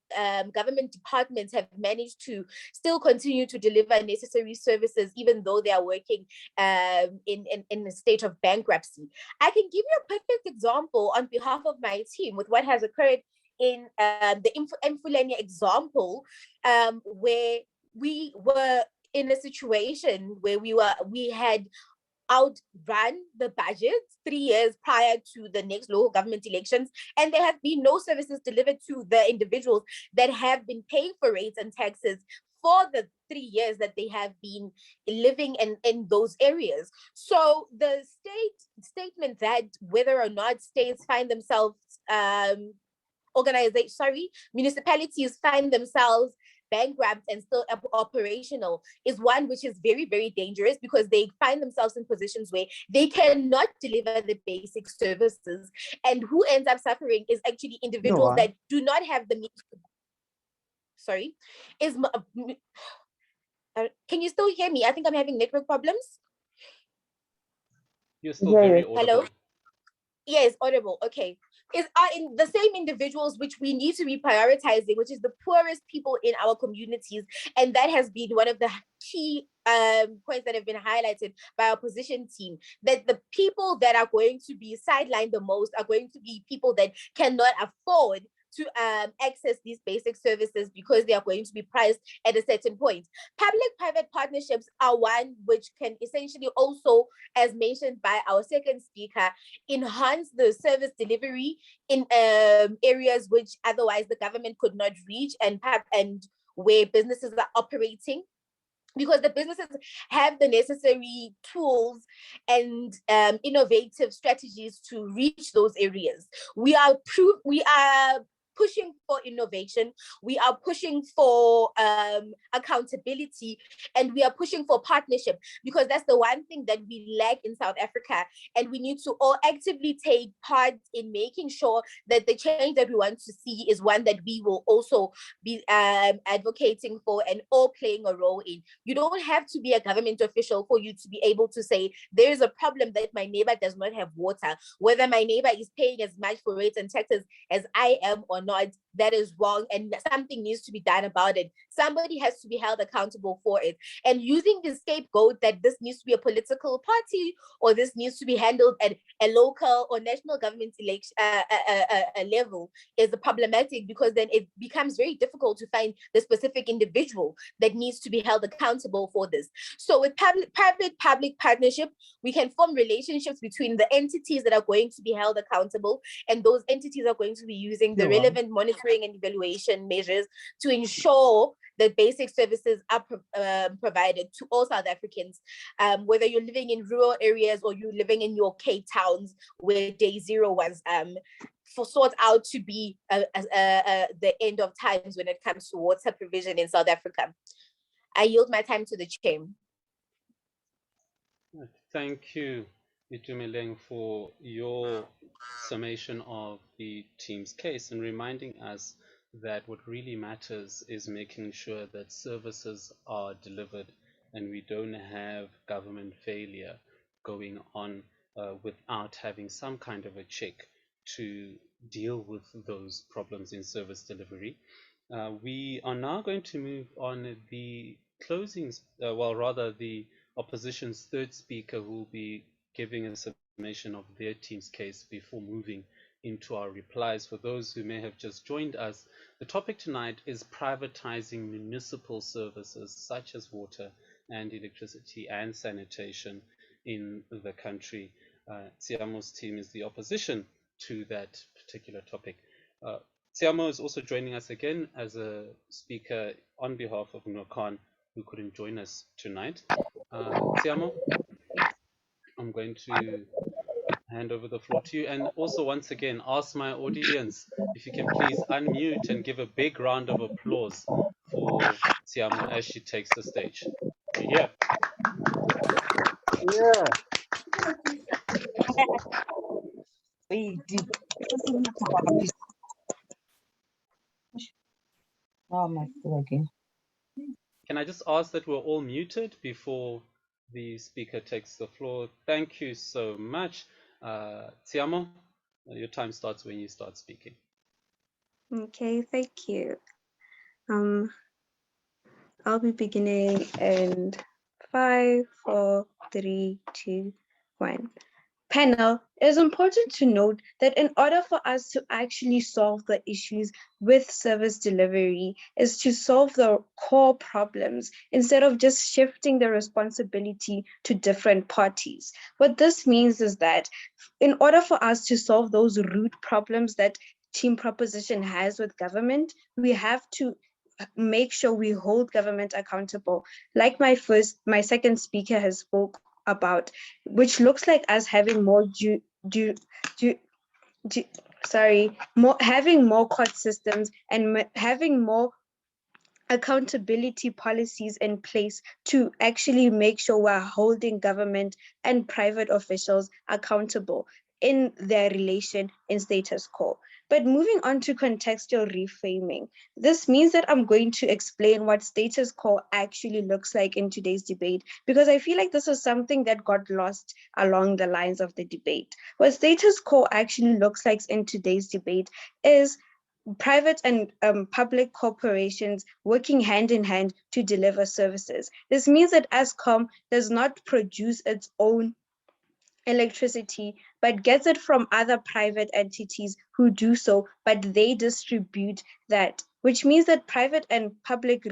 government departments have managed to still continue to deliver necessary services, even though they are working in a state of bankruptcy. I can give you a perfect example on behalf of my team with what has occurred in the Mfuleni example, where we were in a situation where we had outrun the budget 3 years prior to the next local government elections, and there have been no services delivered to the individuals that have been paying for rates and taxes for the 3 years that they have been living in those areas. So the statement that whether or not states find themselves municipalities find themselves bankrupt and still operational is one which is very, very dangerous, because they find themselves in positions where they cannot deliver the basic services, and who ends up suffering is actually individuals that do not have the means. Can you still hear me? I think I'm having network problems. You're still very audible. Hello? Yes, audible. Okay. Are in the same individuals which we need to be prioritizing, which is the poorest people in our communities. And that has been one of the key points that have been highlighted by our opposition team, that the people that are going to be sidelined the most are going to be people that cannot afford to access these basic services because they are going to be priced at a certain point. Public-private partnerships are one which can essentially also, as mentioned by our second speaker, enhance the service delivery in areas which otherwise the government could not reach, and where businesses are operating. because the businesses have the necessary tools and innovative strategies to reach those areas. We are pushing for innovation, we are pushing for accountability, and we are pushing for partnership, because that's the one thing that we lack in South Africa, and we need to all actively take part in making sure that the change that we want to see is one that we will also be advocating for and all playing a role in. You don't have to be a government official for you to be able to say there is a problem that my neighbor does not have water, whether my neighbor is paying as much for rates and taxes as I am or not. That is wrong, and something needs to be done about it. Somebody has to be held accountable for it. And using the scapegoat that this needs to be a political party, or this needs to be handled at a local or national government election level is problematic, because then it becomes very difficult to find the specific individual that needs to be held accountable for this. So with private-public partnership, we can form relationships between the entities that are going to be held accountable, and those entities are going to be using the relevant monitoring and evaluation measures to ensure that basic services are provided to all South Africans, whether you're living in rural areas or you're living in your Cape Towns, where day zero was sought out to be the end of times when it comes to water provision in South Africa. I yield my time to the chair. Thank you, Itumeleng, for your summation of the team's case and reminding us that what really matters is making sure that services are delivered and we don't have government failure going on without having some kind of a check to deal with those problems in service delivery. We are now going to move on the closings, the opposition's third speaker, who will be giving a summation of their team's case before moving into our replies. For those who may have just joined us, the topic tonight is privatizing municipal services such as water and electricity and sanitation in the country. Tsiamo's team is the opposition to that particular topic. Tsiamo is also joining us again as a speaker on behalf of Nokan, who couldn't join us tonight. Tsiamo, I'm going to hand over the floor to you, and also once again ask my audience if you can please unmute and give a big round of applause for Tsiamo as she takes the stage. Yeah. Oh my God, again. Can I just ask that we're all muted before the speaker takes the floor? Thank you so much. Tsiamo, your time starts when you start speaking. Okay, thank you. I'll be beginning in 5, 4, 3, 2, 1. Panel, it is important to note that in order for us to actually solve the issues with service delivery is to solve the core problems instead of just shifting the responsibility to different parties. What this means is that in order for us to solve those root problems that Team Proposition has with government, we have to make sure we hold government accountable. Like my second speaker has spoke about, which looks like us having more having more court systems and having more accountability policies in place to actually make sure we're holding government and private officials accountable in their relation in status quo. But moving on to contextual reframing, this means that I'm going to explain what status quo actually looks like in today's debate, because I feel like this is something that got lost along the lines of the debate. What status quo actually looks like in today's debate is private and public corporations working hand in hand to deliver services. This means that Eskom does not produce its own electricity, but gets it from other private entities who do so, but they distribute that, which means that private and public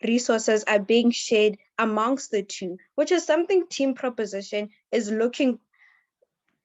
resources are being shared amongst the two, which is something Team Proposition is looking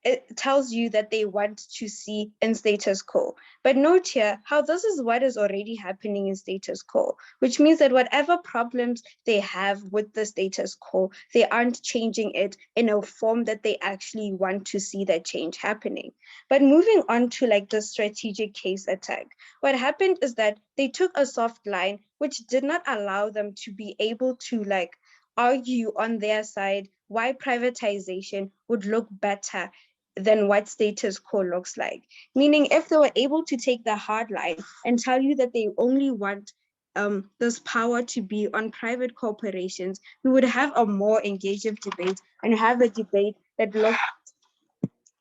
it tells you that they want to see in status quo. But note here how this is what is already happening in status quo, which means that whatever problems they have with the status quo, they aren't changing it in a form that they actually want to see that change happening. But moving on to like the strategic case attack, what happened is that they took a soft line, which did not allow them to be able to like argue on their side why privatization would look better than what status quo looks like. Meaning, if they were able to take the hard line and tell you that they only want this power to be on private corporations, we would have a more engaging debate and have a debate that looks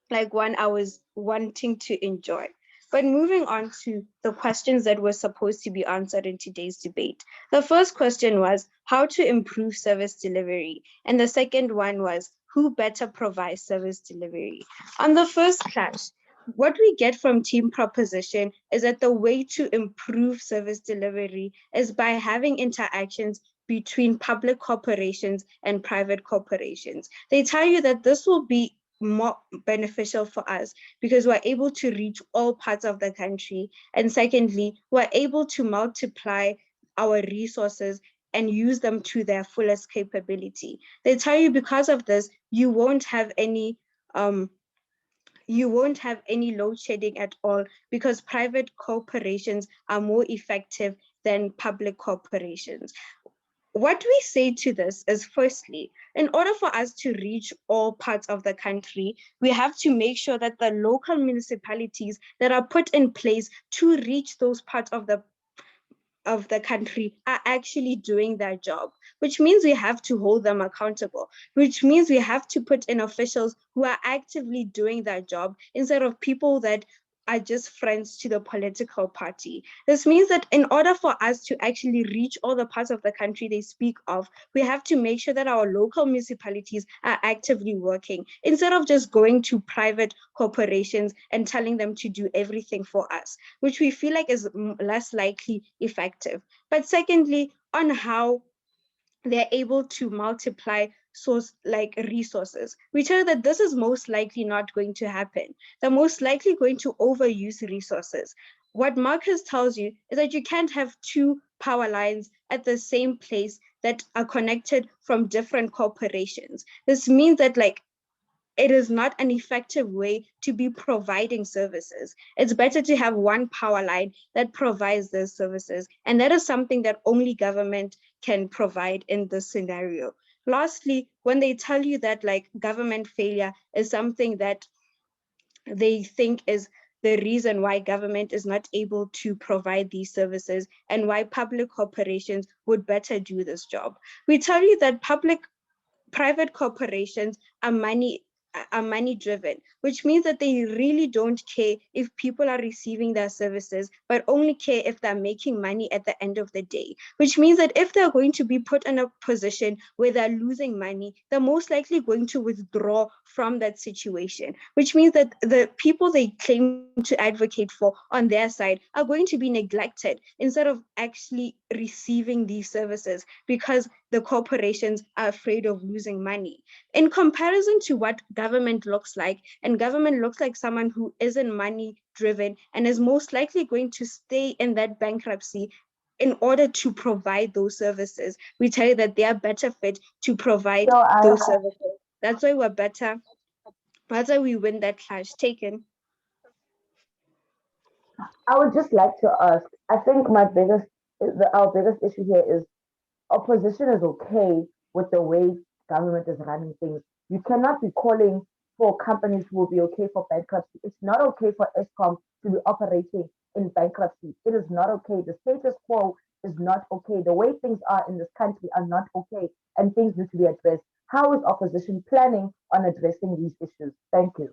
like one I was wanting to enjoy. But moving on to the questions that were supposed to be answered in today's debate. The first question was how to improve service delivery. And the second one was who better provides service delivery. On the first clash, what we get from team proposition is that the way to improve service delivery is by having interactions between public corporations and private corporations. They tell you that this will be more beneficial for us because we're able to reach all parts of the country. And secondly, we're able to multiply our resources and use them to their fullest capability. They tell you because of this, you won't have any load shedding at all because private corporations are more effective than public corporations. What we say to this is, firstly, in order for us to reach all parts of the country, we have to make sure that the local municipalities that are put in place to reach those parts of the country are actually doing their job, which means we have to hold them accountable, which means we have to put in officials who are actively doing their job instead of people that are just friends to the political party. This means that in order for us to actually reach all the parts of the country they speak of, we have to make sure that our local municipalities are actively working instead of just going to private corporations and telling them to do everything for us, which we feel like is less likely effective. But secondly, on how they're able to multiply resources. We tell that this is most likely not going to happen. They're most likely going to overuse resources. What Marcus tells you is that you can't have two power lines at the same place that are connected from different corporations. This means that it is not an effective way to be providing services. It's better to have one power line that provides those services. And that is something that only government can provide in this scenario. Lastly, when they tell you that government failure is something that they think is the reason why government is not able to provide these services and why public corporations would better do this job. We tell you that private corporations are money driven, which means that they really don't care if people are receiving their services, but only care if they're making money at the end of the day, which means that if they're going to be put in a position where they're losing money, they're most likely going to withdraw from that situation, which means that the people they claim to advocate for on their side are going to be neglected instead of actually receiving these services because the corporations are afraid of losing money. In comparison to what government looks like, and government looks like someone who isn't money driven and is most likely going to stay in that bankruptcy in order to provide those services. We tell you that they are better fit to provide those services. That's why we're better. That's why we win that clash. Taken. I would just like to ask, I think our biggest issue here is opposition is okay with the way government is running things. You cannot be calling for companies who will be okay for bankruptcy. It's not okay for ESCOM to be operating in bankruptcy. It is not okay. The status quo is not okay. The way things are in this country are not okay, and things need to be addressed. How is opposition planning on addressing these issues? Thank you.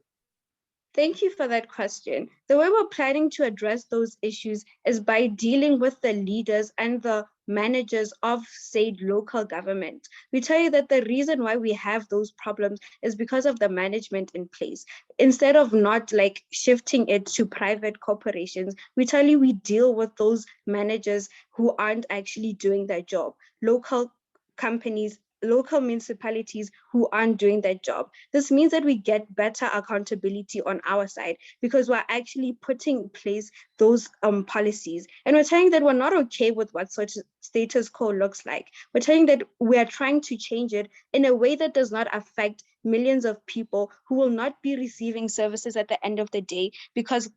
Thank you for that question. The way we're planning to address those issues is by dealing with the leaders and the managers of, say, local government. We tell you that the reason why we have those problems is because of the management in place. Instead of not shifting it to private corporations, we tell you we deal with those managers who aren't actually doing their job. Local companies local municipalities who aren't doing their job. This means that we get better accountability on our side because we're actually putting in place those policies. And we're telling that we're not okay with what such status quo looks like. We're telling that we are trying to change it in a way that does not affect millions of people who will not be receiving services at the end of the day because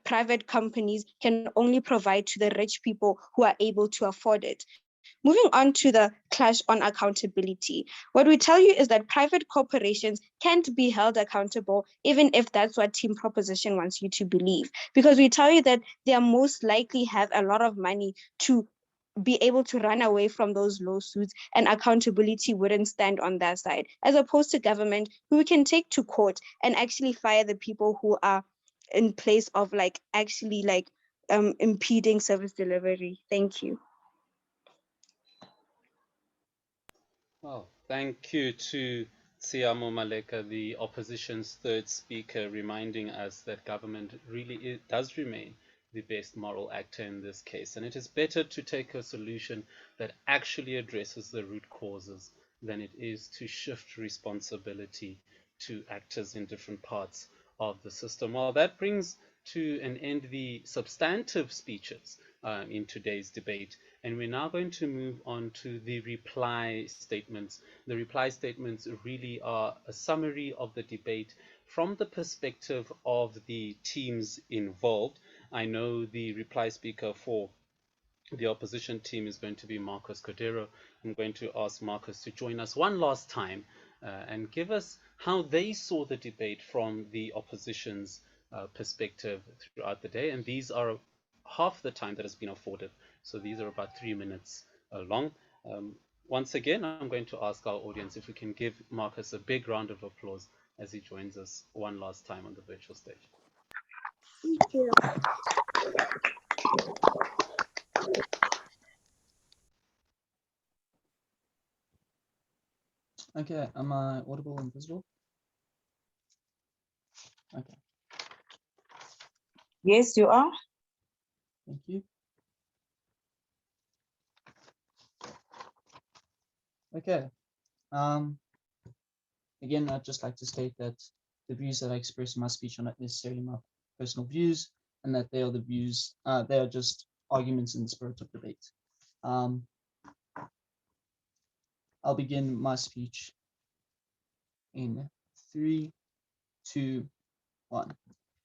private companies can only provide to the rich people who are able to afford it. Moving on to the clash on accountability, what we tell you is that private corporations can't be held accountable, even if that's what Team Proposition wants you to believe, because we tell you that they are most likely have a lot of money to be able to run away from those lawsuits, and accountability wouldn't stand on their side, as opposed to government, who we can take to court and actually fire the people who are in place of impeding service delivery. Thank you. Well, thank you to Tsiamo Maleka, the opposition's third speaker, reminding us that government really does remain the best moral actor in this case. And it is better to take a solution that actually addresses the root causes than it is to shift responsibility to actors in different parts of the system. Well, that brings to an end the substantive speeches in today's debate. And we're now going to move on to the reply statements. The reply statements really are a summary of the debate from the perspective of the teams involved. I know the reply speaker for the opposition team is going to be Marcus Cordero. I'm going to ask Marcus to join us one last time and give us how they saw the debate from the opposition's perspective throughout the day. And these are half the time that has been afforded. So these are about 3 minutes long. Once again, I'm going to ask our audience if we can give Marcus a big round of applause as he joins us one last time on the virtual stage. Thank you. Okay, am I audible and visible? Okay. Yes, you are. Thank you. Okay. Again, I'd just like to state that the views that I express in my speech are not necessarily my personal views, and that they are the views, they are just arguments in the spirit of debate. I'll begin my speech in 3, 2, 1.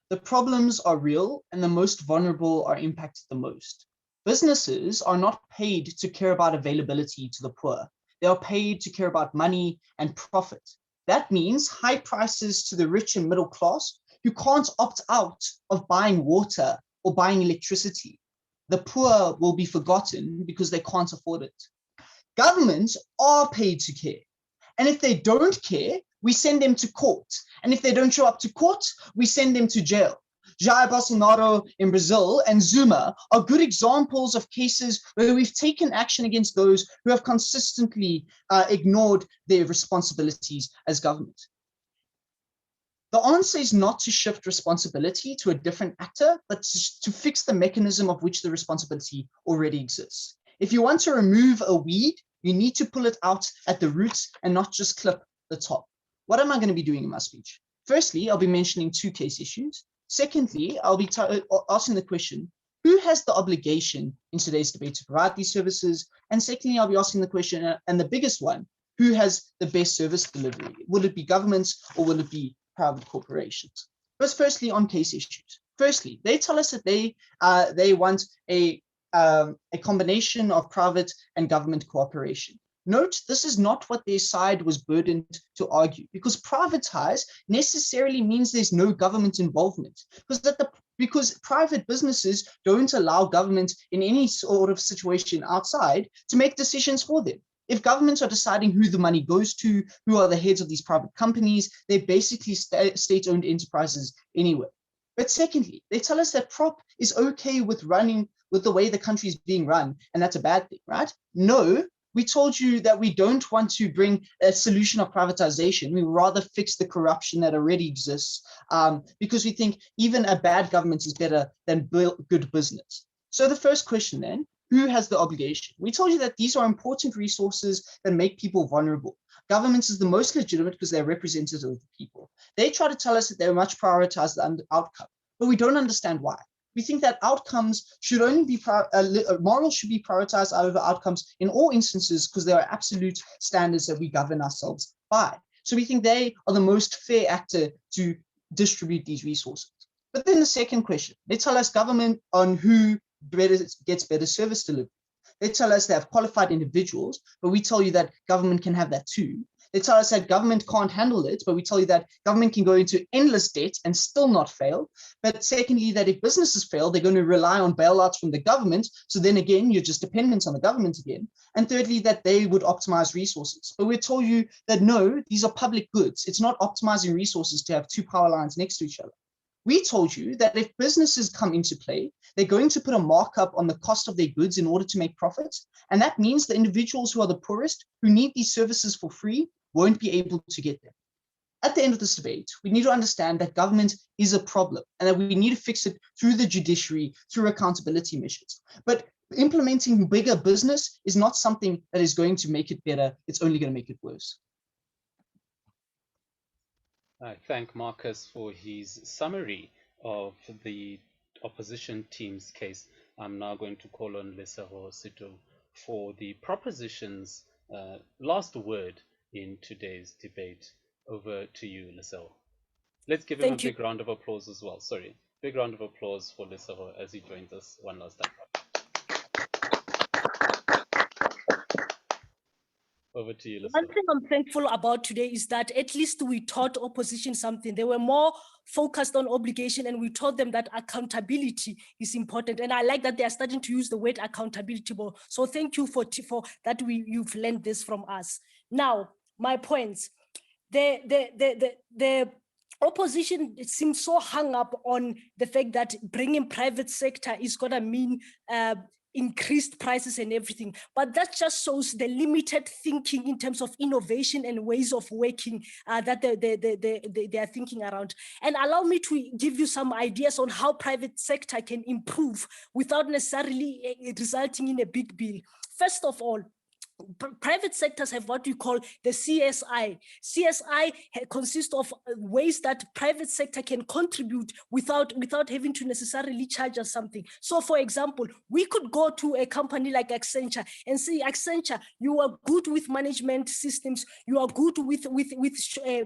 The problems are real, and the most vulnerable are impacted the most. Businesses are not paid to care about availability to the poor. They are paid to care about money and profit. That means high prices to the rich and middle class who can't opt out of buying water or buying electricity. The poor will be forgotten because they can't afford it. Governments are paid to care. And if they don't care, we send them to court. And if they don't show up to court, we send them to jail. Jair Bolsonaro in Brazil and Zuma are good examples of cases where we've taken action against those who have consistently ignored their responsibilities as government. The answer is not to shift responsibility to a different actor, but to fix the mechanism of which the responsibility already exists. If you want to remove a weed, you need to pull it out at the roots and not just clip the top. What am I going to be doing in my speech? Firstly, I'll be mentioning 2 case issues. Secondly, I'll be asking the question, who has the obligation in today's debate to provide these services? And secondly, I'll be asking the question, and the biggest one, who has the best service delivery? Will it be governments or will it be private corporations? But firstly, on case issues. Firstly, they tell us that they want a combination of private and government cooperation. Note, this is not what their side was burdened to argue, because privatise necessarily means there's no government involvement, because private businesses don't allow government in any sort of situation outside to make decisions for them. If governments are deciding who the money goes to, who are the heads of these private companies, they're basically state-owned enterprises anyway. But secondly, they tell us that prop is okay with the way the country is being run, and that's a bad thing, right? No, we told you that we don't want to bring a solution of privatization. We rather fix the corruption that already exists, because we think even a bad government is better than good business. So the first question then, who has the obligation? We told you that these are important resources that make people vulnerable. Governments is the most legitimate because they're representative of the people. They try to tell us that they much prioritize the outcome, but we don't understand why. We think that outcomes should only be, morals should be prioritized over outcomes in all instances because there are absolute standards that we govern ourselves by. So we think they are the most fair actor to distribute these resources. But then the second question, they tell us government on who gets better service delivery. They tell us they have qualified individuals, but we tell you that government can have that too. They tell us that government can't handle it, but we tell you that government can go into endless debt and still not fail. But secondly, that if businesses fail, they're going to rely on bailouts from the government. So then again, you're just dependent on the government again. And thirdly, that they would optimize resources. But we told you that no, these are public goods. It's not optimizing resources to have two power lines next to each other. We told you that if businesses come into play, they're going to put a markup on the cost of their goods in order to make profits. And that means the individuals who are the poorest, who need these services for free, won't be able to get them. At the end of this debate, we need to understand that government is a problem and that we need to fix it through the judiciary, through accountability measures. But implementing bigger business is not something that is going to make it better. It's only going to make it worse. I thank Marcus for his summary of the opposition team's case. I'm now going to call on Lesego Sito for the proposition's last word in today's debate. Over to you, Lesego. Let's give him a big round of applause as well. Sorry, big round of applause for Lesego as he joins us one last time. Over to you, Lesego. One thing I'm thankful about today is that at least we taught opposition something. They were more focused on obligation, and we taught them that accountability is important. And I like that they are starting to use the word accountability more. So thank you for that. You've learned this from us. Now, my points. The opposition seems so hung up on the fact that bringing private sector is going to mean increased prices and everything, but that just shows the limited thinking in terms of innovation and ways of working that they are thinking around. And allow me to give you some ideas on how private sector can improve without necessarily resulting in a big bill. First of all, private sectors have what we call the CSI. CSI consists of ways that private sector can contribute without having to necessarily charge us something. So for example, we could go to a company like Accenture and say, Accenture, you are good with management systems, you are good with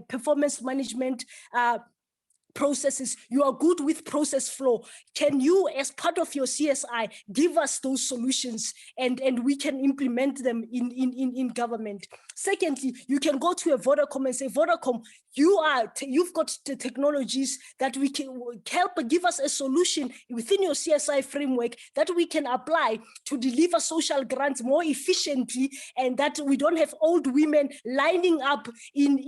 performance management processes, you are good with process flow. Can you, as part of your CSI, give us those solutions and we can implement them in government? Secondly, you can go to a Vodacom and say, Vodacom, you've got the technologies that we can help give us a solution within your CSI framework that we can apply to deliver social grants more efficiently, and that we don't have old women lining up in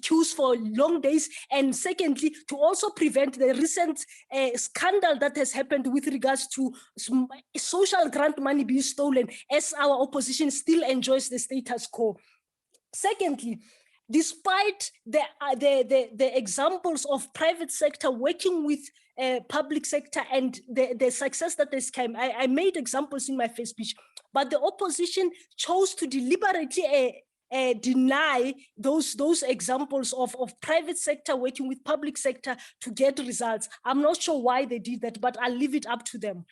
queues for long days. And secondly, to also prevent the recent scandal that has happened with regards to social grant money being stolen, as our opposition still enjoys the status quo. Secondly, despite the examples of private sector working with public sector and the success that this came, I made examples in my first speech, but the opposition chose to deliberately deny those examples of private sector working with public sector to get results. I'm not sure why they did that, but I'll leave it up to them.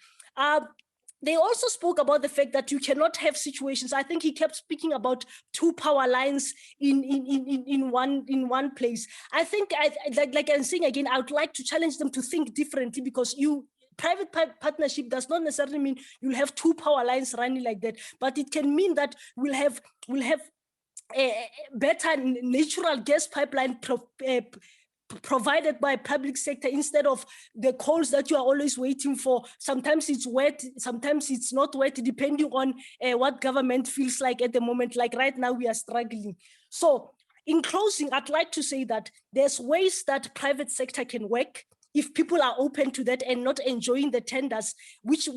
They also spoke about the fact that you cannot have situations. I think he kept speaking about two power lines in one place. I think, like I'm saying again, I would like to challenge them to think differently, because private partnership does not necessarily mean you'll have two power lines running like that, but it can mean that we'll have a better natural gas pipeline provided by public sector instead of the coals that you are always waiting for. Sometimes it's wet, sometimes it's not wet, depending on what government feels like at the moment. Like right now, we are struggling. So in closing, I'd like to say that there's ways that private sector can work. if people are open to that and not enjoying the tenders, which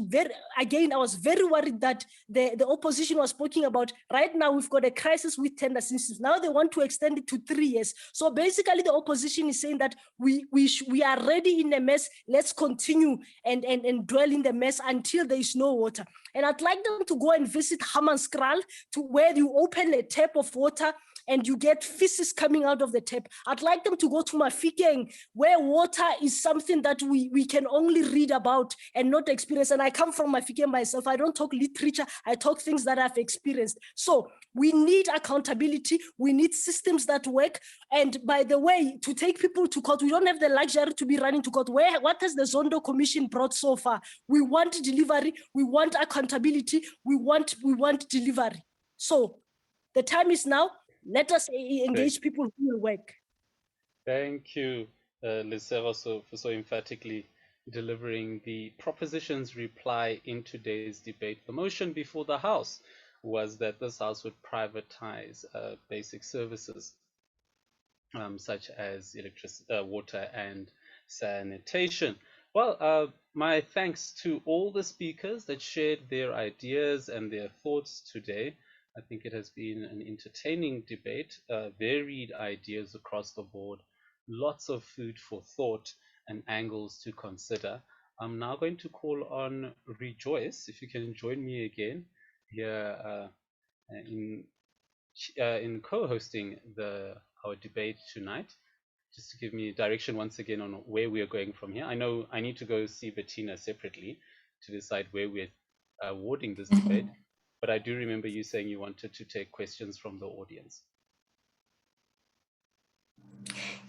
again, I was very worried that the opposition was speaking about. Right now, we've got a crisis with tender systems. Now they want to extend it to 3 years. So basically, the opposition is saying that we are already in a mess. Let's continue and dwell in the mess until there is no water. And I'd like them to go and visit Hammanskraal, to where you open a tap of water and you get feces coming out of the tap. I'd like them to go to Mafikeng, where water is something that we can only read about and not experience. And I come from Mafikeng myself. I don't talk literature, I talk things that I've experienced. So we need accountability, we need systems that work. And by the way, to take people to court, we don't have the luxury to be running to court. What has the Zondo Commission brought so far? We want delivery, we want accountability, we want delivery. So the time is now. Let us engage people who will work. Thank you, Lisera, for so emphatically delivering the proposition's reply in today's debate. The motion before the House was that this House would privatize basic services such as water and sanitation. Well, my thanks to all the speakers that shared their ideas and their thoughts today. I think it has been an entertaining debate, varied ideas across the board, lots of food for thought and angles to consider. I'm now going to call on Rejoice, if you can join me again here in co-hosting our debate tonight, just to give me direction once again on where we are going from here. I know I need to go see Bettina separately to decide where we're awarding this debate. But I do remember you saying you wanted to take questions from the audience.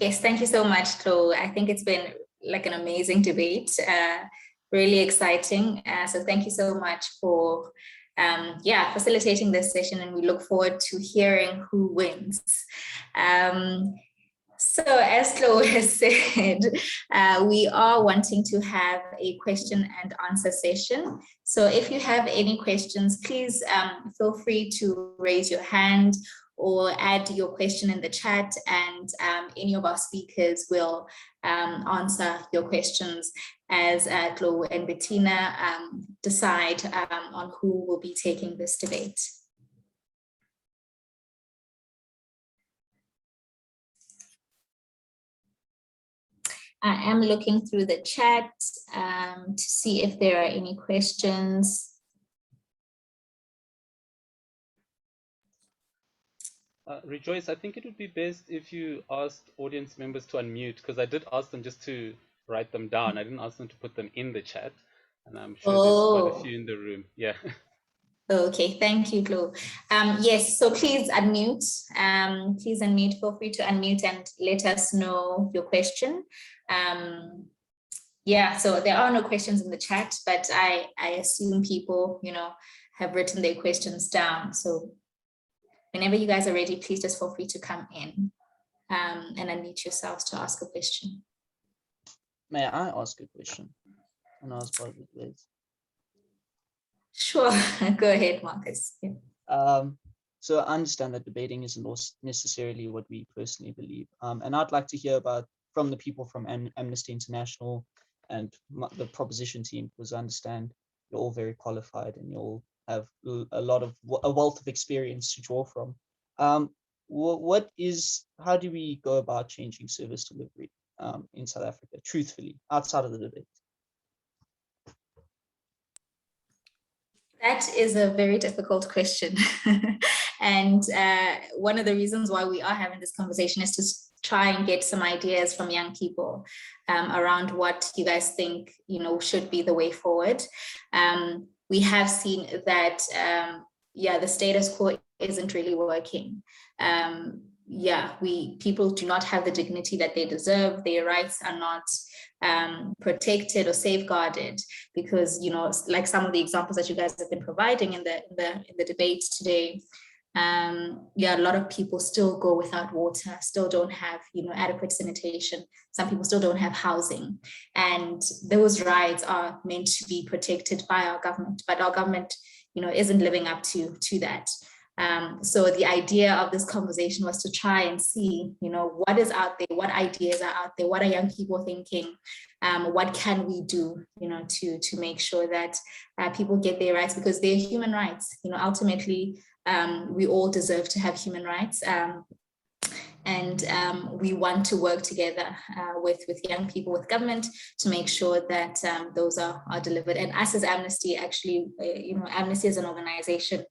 Yes, thank you so much, Chloe. I think it's been like an amazing debate, really exciting. So thank you so much for facilitating this session, and we look forward to hearing who wins. So as Chloe has said, we are wanting to have a question and answer session. So if you have any questions, please feel free to raise your hand or add your question in the chat, and any of our speakers will answer your questions as Chloe and Bettina decide on who will be taking this debate. I am looking through the chat to see if there are any questions. Rejoice, I think it would be best if you asked audience members to unmute, because I did ask them just to write them down. I didn't ask them to put them in the chat, and I'm sure there's quite a few in the room. Yeah. Okay, thank you, Chloe. Yes, so please unmute. Please unmute. Feel free to unmute and let us know your question. So there are no questions in the chat, but I assume people, have written their questions down. So whenever you guys are ready, please just feel free to come in and unmute yourselves to ask a question. May I ask a question? And ask part of the debate. Sure, go ahead, Marcus. Yeah. So I understand that debating isn't necessarily what we personally believe. And I'd like to hear from the people from Amnesty International and the proposition team, because I understand you're all very qualified and you all have a wealth of experience to draw from. How do we go about changing service delivery in South Africa, truthfully, outside of the debate? That is a very difficult question. And one of the reasons why we are having this conversation is to try and get some ideas from young people around what you guys think, should be the way forward. We have seen that, the status quo isn't really working. People do not have the dignity that they deserve. Their rights are not protected or safeguarded, because like some of the examples that you guys have been providing in the debate today, a lot of people still go without water, still don't have adequate sanitation. Some people still don't have housing, and those rights are meant to be protected by our government, but our government isn't living up to that. So the idea of this conversation was to try and see, what is out there, what ideas are out there, what are young people thinking, what can we do, to make sure that people get their rights, because they're human rights. Ultimately, we all deserve to have human rights. And we want to work together with young people, with government, to make sure that those are delivered. And us as Amnesty, actually, Amnesty as an organization,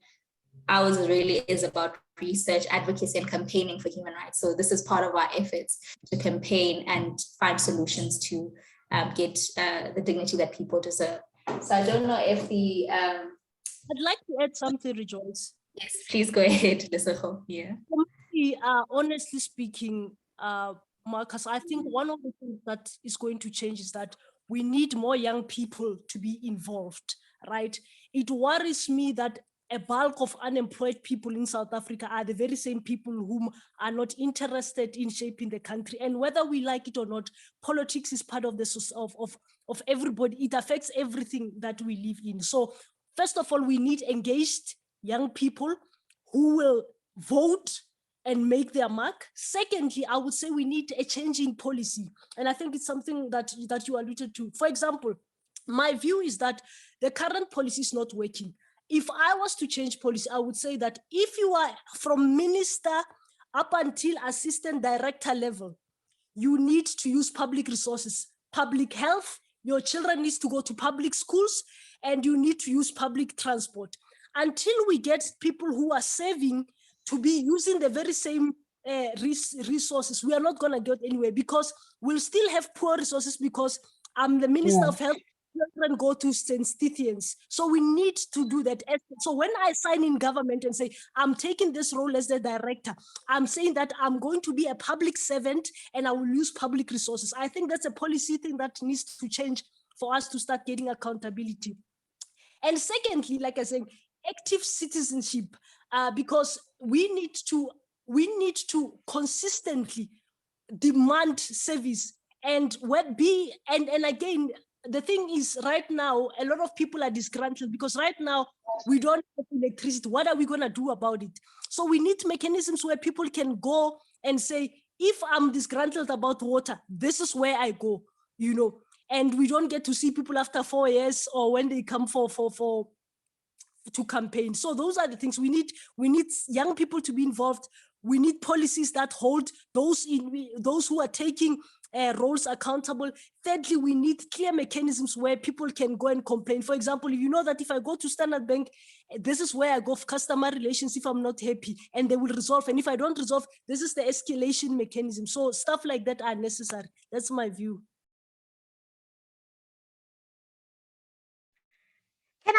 ours really is about research, advocacy, and campaigning for human rights. So this is part of our efforts to campaign and find solutions to get the dignity that people deserve. So I don't know if the... I'd like to add something, Rejoice. Yes, please go ahead, Lesotho. Yeah. Honestly speaking, Marcus, I think one of the things that is going to change is that we need more young people to be involved, right? It worries me that a bulk of unemployed people in South Africa are the very same people whom are not interested in shaping the country. And whether we like it or not, politics is part of the of everybody. It affects everything that we live in. So first of all, we need engaged young people who will vote and make their mark. Secondly, I would say we need a change in policy. And I think it's something that you alluded to. For example, my view is that the current policy is not working. If I was to change policy, I would say that if you are from minister up until assistant director level, you need to use public resources, public health, your children need to go to public schools, and you need to use public transport. Until we get people who are saving to be using the very same resources, we are not going to get anywhere, because we'll still have poor resources, because I'm the Minister of Health, children go to St. Stithians. So we need to do that. So when I sign in government and say, I'm taking this role as the director, I'm saying that I'm going to be a public servant and I will use public resources. I think that's a policy thing that needs to change for us to start getting accountability. And secondly, like I said, active citizenship, because we need to consistently demand service and again, the thing is, right now, a lot of people are disgruntled because right now we don't have electricity. What are we going to do about it? So we need mechanisms where people can go and say, if I'm disgruntled about water, this is where I go, and we don't get to see people after 4 years or when they come to campaign. So those are the things we need. We need young people to be involved. We need policies that hold those who are taking roles accountable. Thirdly, we need clear mechanisms where people can go and complain. For example, you know that if I go to Standard Bank, this is where I go for customer relations if I'm not happy, and they will resolve. And if I don't resolve, this is the escalation mechanism. So stuff like that are necessary. That's my view. Can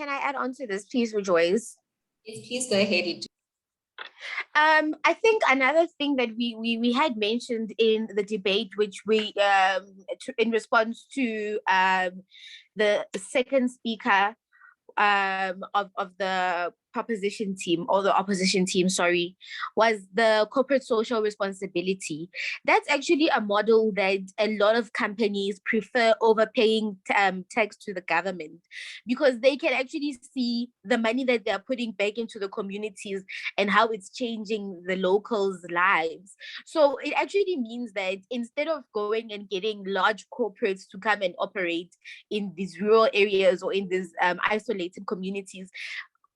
I add on to this, please, Rejoice? Yes, please go ahead. I think another thing that we had mentioned in the debate, which we in response to the second speaker of the proposition team, or the opposition team, sorry, was the corporate social responsibility. That's actually a model that a lot of companies prefer over paying tax to the government, because they can actually see the money that they're putting back into the communities and how it's changing the locals' lives. So it actually means that instead of going and getting large corporates to come and operate in these rural areas or in these isolated communities,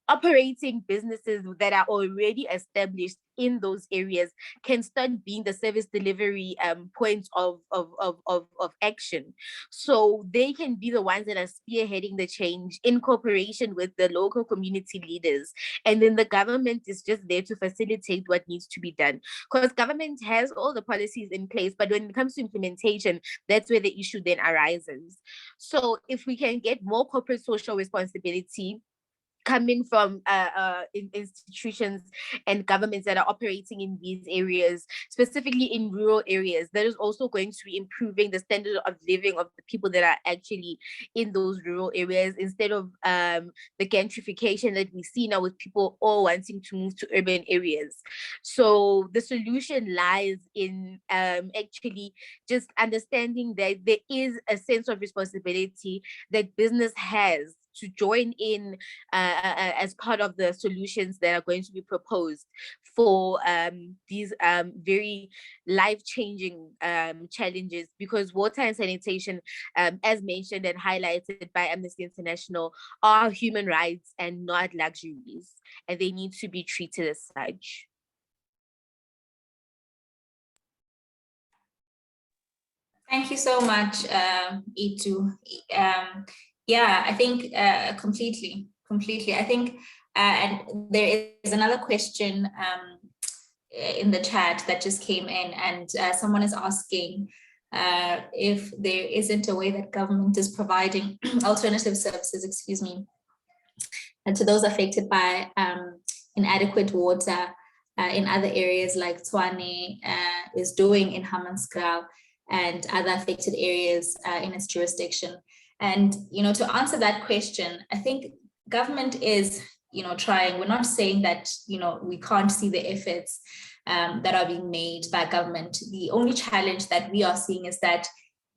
operating businesses that are already established in those areas can start being the service delivery points of action. So they can be the ones that are spearheading the change in cooperation with the local community leaders. And then the government is just there to facilitate what needs to be done. Because government has all the policies in place, but when it comes to implementation, that's where the issue then arises. So if we can get more corporate social responsibility coming from institutions and governments that are operating in these areas, specifically in rural areas, that is also going to be improving the standard of living of the people that are actually in those rural areas, instead of the gentrification that we see now with people all wanting to move to urban areas. So the solution lies in actually just understanding that there is a sense of responsibility that business has to join in as part of the solutions that are going to be proposed for these very life-changing challenges, because water and sanitation, as mentioned and highlighted by Amnesty International, are human rights and not luxuries, and they need to be treated as such. Thank you so much, Itu. Yeah, I think completely. I think, and there is another question in the chat that just came in, and someone is asking if there isn't a way that government is providing alternative services, excuse me, and to those affected by inadequate water in other areas like Tshwane is doing in Hammanskraal and other affected areas in its jurisdiction. And, to answer that question, I think government is, trying. We're not saying that, we can't see the efforts that are being made by government. The only challenge that we are seeing is that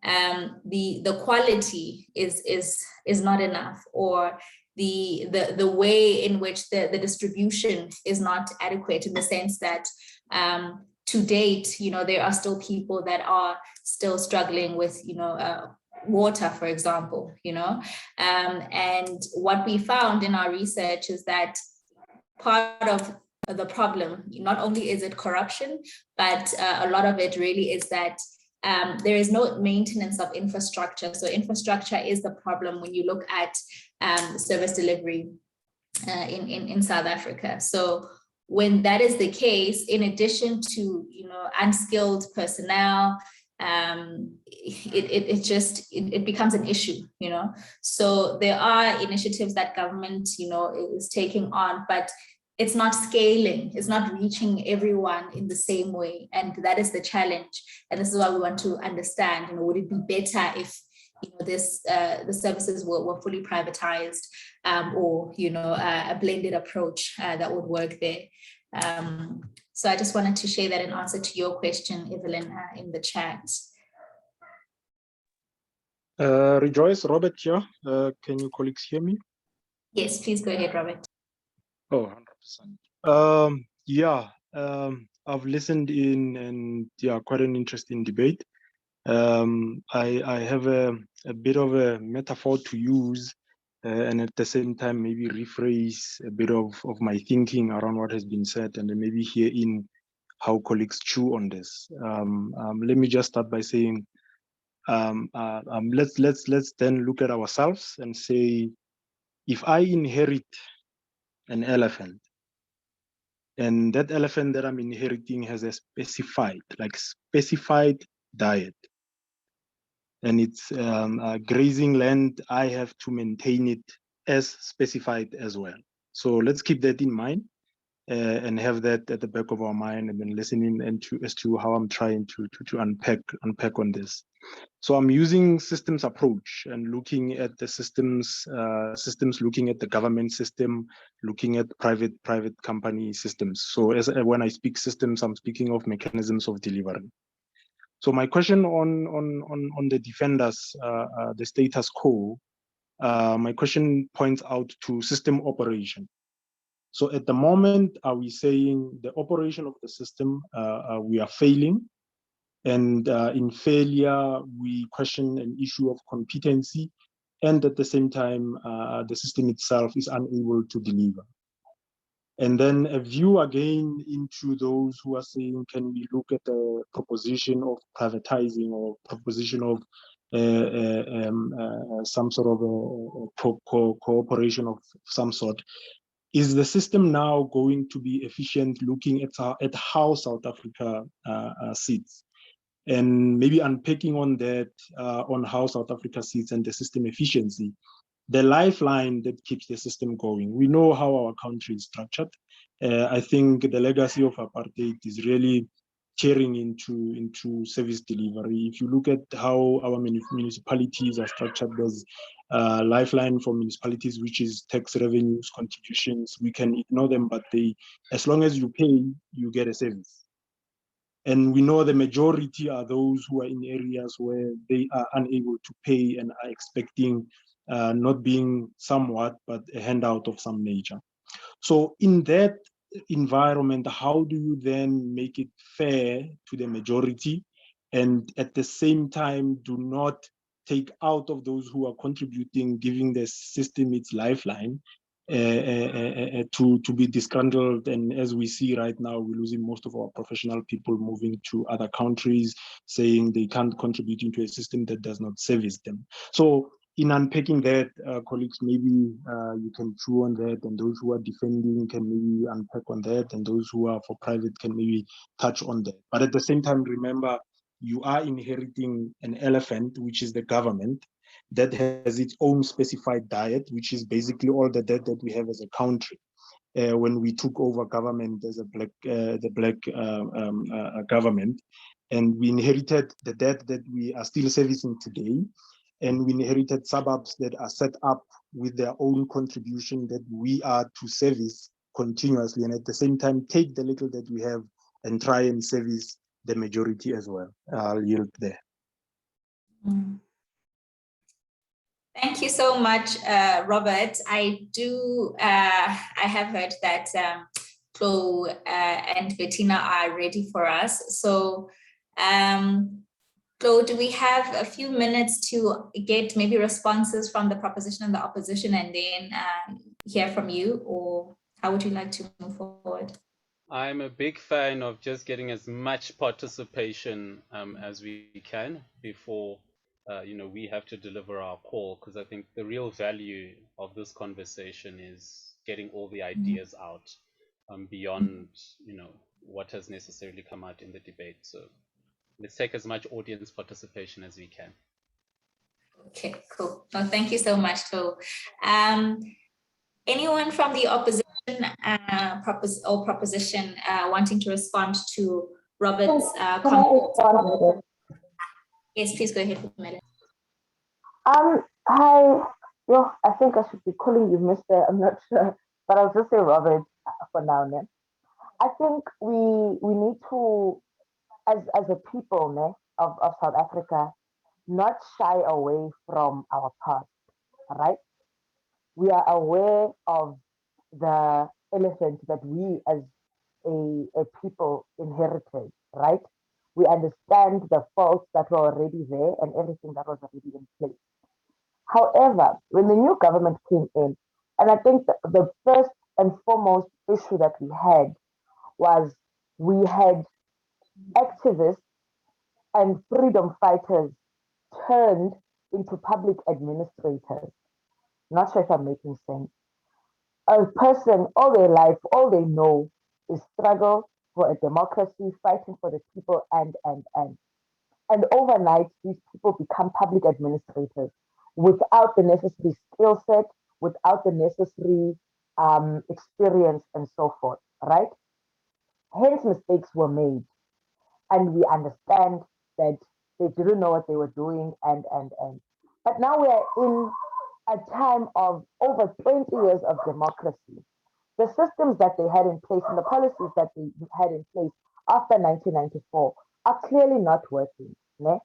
the quality is not enough, or the way in which the distribution is not adequate, in the sense that to date, there are still people that are still struggling with, water, for example, and what we found in our research is that part of the problem, not only is it corruption, but a lot of it really is that there is no maintenance of infrastructure. So infrastructure is the problem when you look at service delivery in South Africa. So when that is the case, in addition to unskilled personnel, it becomes an issue, So there are initiatives that government is taking on, but it's not scaling, it's not reaching everyone in the same way, and that is the challenge. And this is why we want to understand, would it be better if the services were fully privatized, or a blended approach that would work there. So I just wanted to share that in answer to your question, Evelyn, in the chat. Rejoice, Robert here. Can you colleagues hear me? Yes, please go ahead, Robert. Oh, 100%. Yeah, I've listened in, and yeah, quite an interesting debate. I have a bit of a metaphor to use, and at the same time maybe rephrase a bit of my thinking around what has been said, and then maybe hear in how colleagues chew on this. Let me just start by saying, let's then look at ourselves and say, if I inherit an elephant, and that elephant that I'm inheriting has a specified diet, and it's grazing land, I have to maintain it as specified as well. So let's keep that in mind and have that at the back of our mind, and then listening as to how I'm trying to unpack on this. So I'm using systems approach and looking at the systems, looking at the government system, looking at private company systems. So when I speak systems, I'm speaking of mechanisms of delivery. So my question on the defenders, the status quo, my question points out to system operation. So at the moment, are we saying the operation of the system, we are failing? And in failure, we question an issue of competency, and at the same time, the system itself is unable to deliver. And then a view again into those who are saying, can we look at the proposition of privatizing, or proposition of some sort of a cooperation of some sort? Is the system now going to be efficient, looking at how South Africa sits? And maybe unpacking on that, on how South Africa sits and the system efficiency, the lifeline that keeps the system going. We know how our country is structured. I think the legacy of apartheid is really tearing into service delivery. If you look at how our municipalities are structured, there's a lifeline for municipalities, which is tax revenues, contributions. We can ignore them, but as long as you pay, you get a service. And we know the majority are those who are in areas where they are unable to pay and are expecting not being somewhat, but a handout of some nature. So in that environment, how do you then make it fair to the majority and at the same time do not take out of those who are contributing, giving the system its lifeline to be disgruntled? And as we see right now, we're losing most of our professional people moving to other countries, saying they can't contribute into a system that does not service them. So in unpacking that, colleagues, maybe you can chew on that, and those who are defending can maybe unpack on that, and those who are for private can maybe touch on that. But at the same time, remember, you are inheriting an elephant, which is the government, that has its own specified diet, which is basically all the debt that we have as a country. When we took over government as a black government, and we inherited the debt that we are still servicing today, and we inherited suburbs that are set up with their own contribution that we are to service continuously, and at the same time take the little that we have and try and service the majority as well. I'll yield there. Thank you so much, Robert. I have heard that Chloe and Bettina are ready for us. So, Chloe, do we have a few minutes to get maybe responses from the proposition and the opposition and then hear from you, or how would you like to move forward? I'm a big fan of just getting as much participation as we can before we have to deliver our call, because I think the real value of this conversation is getting all the ideas out beyond what has necessarily come out in the debate. So let's take as much audience participation as we can. Okay, cool. Well, thank you so much, Chloe. Anyone from the opposition proposition wanting to respond to Robert's comment? Yes, please go ahead, Formalities. Hi. I think I should be calling you Mr. I'm not sure, but I'll just say Robert for now. Ne? I think we need to, as a people of South Africa, not shy away from our past, right? We are aware of the elephant that we as a people inherited, right? We understand the faults that were already there and everything that was already in place. However, when the new government came in, and I think the first and foremost issue that we had was we had activists and freedom fighters turned into public administrators. Not sure if I'm making sense. A person, all their life, all they know is struggle for a democracy, fighting for the people, and overnight, these people become public administrators without the necessary skill set, without the necessary experience, and so forth, right? Hence, mistakes were made, and we understand that they didn't know what they were doing, and. But now we are in a time of over 20 years of democracy. The systems that they had in place and the policies that they had in place after 1994 are clearly not working. Ne?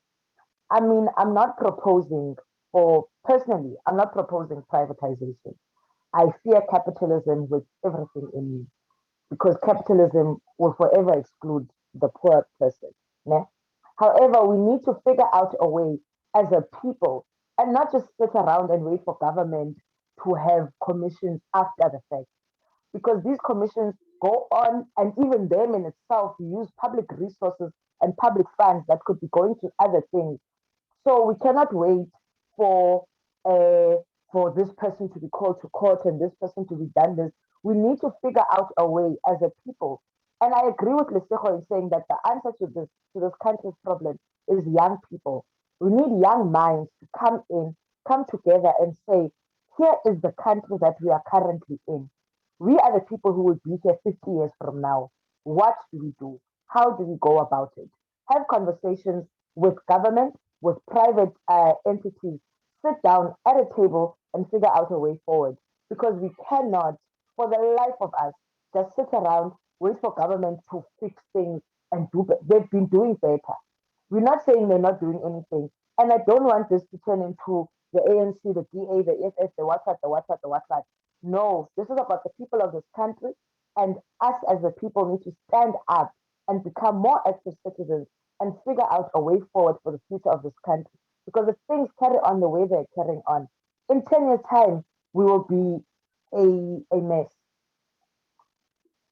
I mean, I'm not proposing privatization. I fear capitalism with everything in me, because capitalism will forever exclude the poor person. Ne? However, we need to figure out a way as a people and not just sit around and wait for government to have commissions after the fact. Because these commissions go on, and even them in itself use public resources and public funds that could be going to other things. So we cannot wait for this person to be called to court and this person to be done this. We need to figure out a way as a people. And I agree with Lesego in saying that the answer to this country's problem is young people. We need young minds to come together and say, here is the country that we are currently in. We are the people who will be here 50 years from now. What do we do? How do we go about it? Have conversations with government, with private entities, sit down at a table and figure out a way forward. Because we cannot, for the life of us, just sit around, wait for government to fix things and do better. They've been doing better. We're not saying they're not doing anything. And I don't want this to turn into the ANC, the DA, the EFF, the what. No, this is about the people of this country, and us as the people need to stand up and become more active citizens and figure out a way forward for the future of this country. Because if things carry on the way they're carrying on, in 10 years' time, we will be a mess.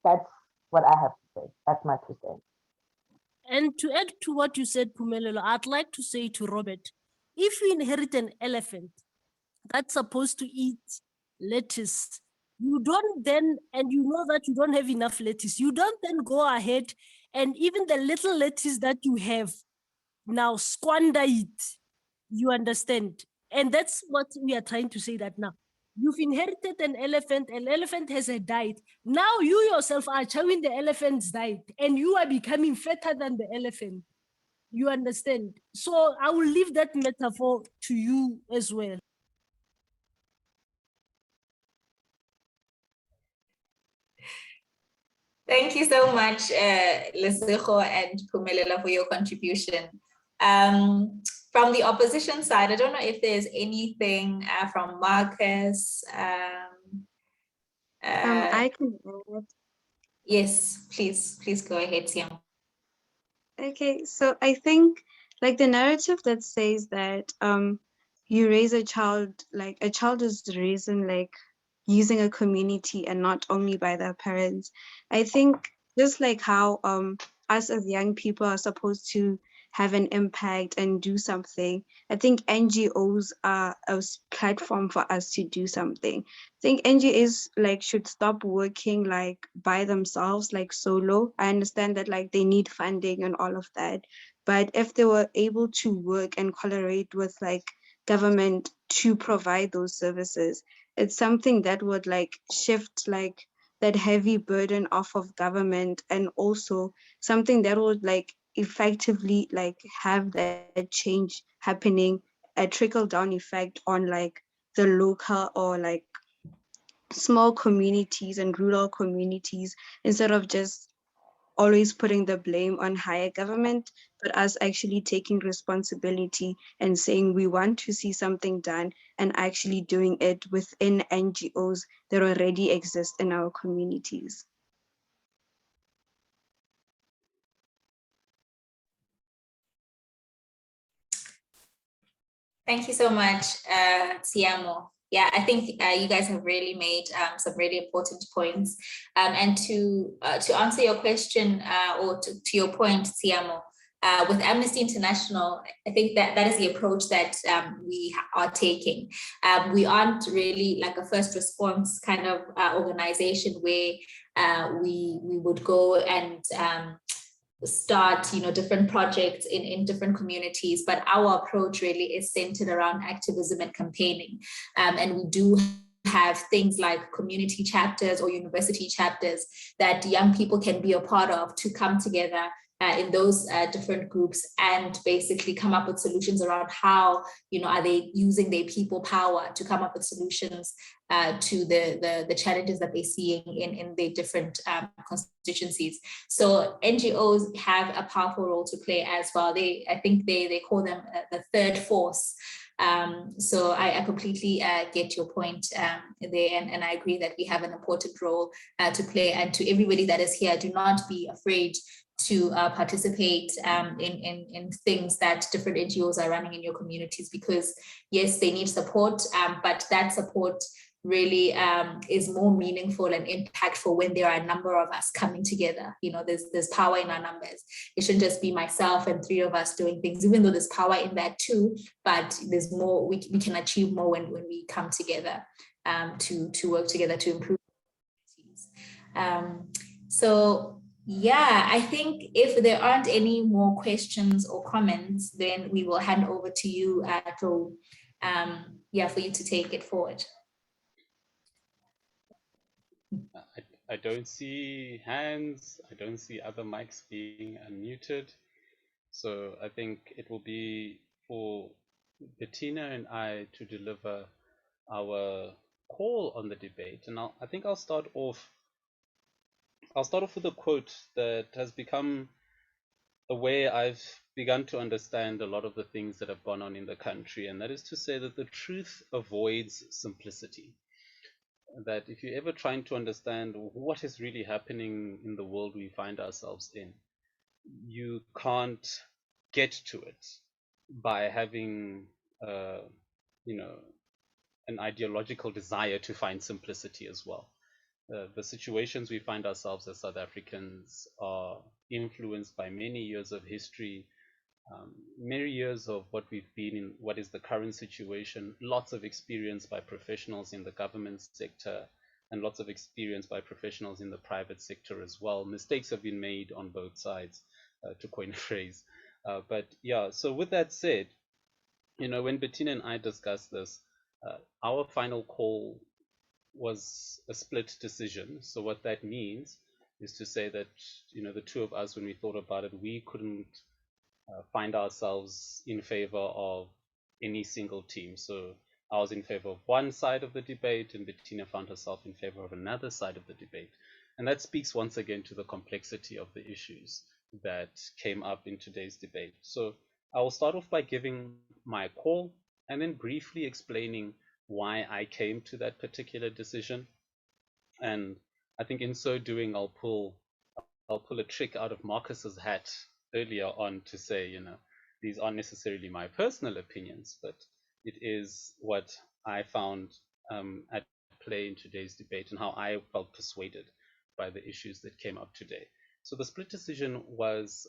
That's what I have to say. That's my 2 cents. And to add to what you said, Pumelelo, I'd like to say to Robert, if you inherit an elephant that's supposed to eat lettuce, you don't then, and you know that you don't have enough lettuce, you don't then go ahead and even the little lettuce that you have, now squander it. You understand? And that's what we are trying to say that now. You've inherited an elephant has a diet. Now you yourself are chewing the elephant's diet and you are becoming fatter than the elephant. You understand? So I will leave that metaphor to you as well. Thank you so much, Lesego and Pumelela, for your contribution. From the opposition side, I don't know if there's anything from Marcus. I can add. Yes, please go ahead, Siam. Okay, so I think like the narrative that says that you raise a child, like a child is raised like using a community and not only by their parents. I think just like how us as young people are supposed to have an impact and do something, I think NGOs are a platform for us to do something. I think NGOs like should stop working like by themselves, like solo. I understand that like they need funding and all of that, but if they were able to work and collaborate with like government to provide those services, it's something that would like shift like that heavy burden off of government, and also something that would like effectively like have that change happening, a trickle down effect on like the local or like small communities and rural communities, instead of just always putting the blame on higher government, but us actually taking responsibility and saying we want to see something done and actually doing it within NGOs that already exist in our communities. Thank you so much, Siamo. Yeah, I think you guys have really made some really important points. And to answer your question or to your point, Siamo, with Amnesty International, I think that is the approach that we are taking. We aren't really like a first response kind of organization where we would go and start different projects in different communities, but our approach really is centered around activism and campaigning, and we do have things like community chapters or university chapters that young people can be a part of to come together in those different groups and basically come up with solutions around how are they using their people power to come up with solutions to the challenges that they're seeing in their different constituencies. So NGOs have a powerful role to play as well. I think they call them the third force. So I completely get your point there, and I agree that we have an important role to play. And to everybody that is here, do not be afraid to participate in things that different NGOs are running in your communities, because yes, they need support, but that support really is more meaningful and impactful when there are a number of us coming together. There's power in our numbers. It shouldn't just be myself and 3 of us doing things, even though there's power in that too, but there's more, we can achieve more when we come together to work together to improve. So yeah, I think if there aren't any more questions or comments, then we will hand over to you, for you to take it forward. I don't see hands. I don't see other mics being unmuted. So I think it will be for Bettina and I to deliver our call on the debate. And I think I'll start off with a quote that has become a way I've begun to understand a lot of the things that have gone on in the country, and that is to say that the truth avoids simplicity. That if you're ever trying to understand what is really happening in the world we find ourselves in, you can't get to it by having, you know, an ideological desire to find simplicity as well. The situations we find ourselves as South Africans are influenced by many years of history, many years of what we've been in, what is the current situation, lots of experience by professionals in the government sector, and lots of experience by professionals in the private sector as well. Mistakes have been made on both sides, to coin a phrase. But yeah, so with that said, you know, when Bettina and I discussed this, our final call was a split decision. So what that means is to say that, you know, the two of us, when we thought about it, we couldn't find ourselves in favor of any single team. So I was in favor of one side of the debate, and Bettina found herself in favor of another side of the debate. And that speaks once again to the complexity of the issues that came up in today's debate. So I will start off by giving my call and then briefly explaining why I came to that particular decision. And I think in so doing, I'll pull a trick out of Marcus's hat earlier on to say, you know, these aren't necessarily my personal opinions, but it is what I found at play in today's debate and how I felt persuaded by the issues that came up today. So the split decision was,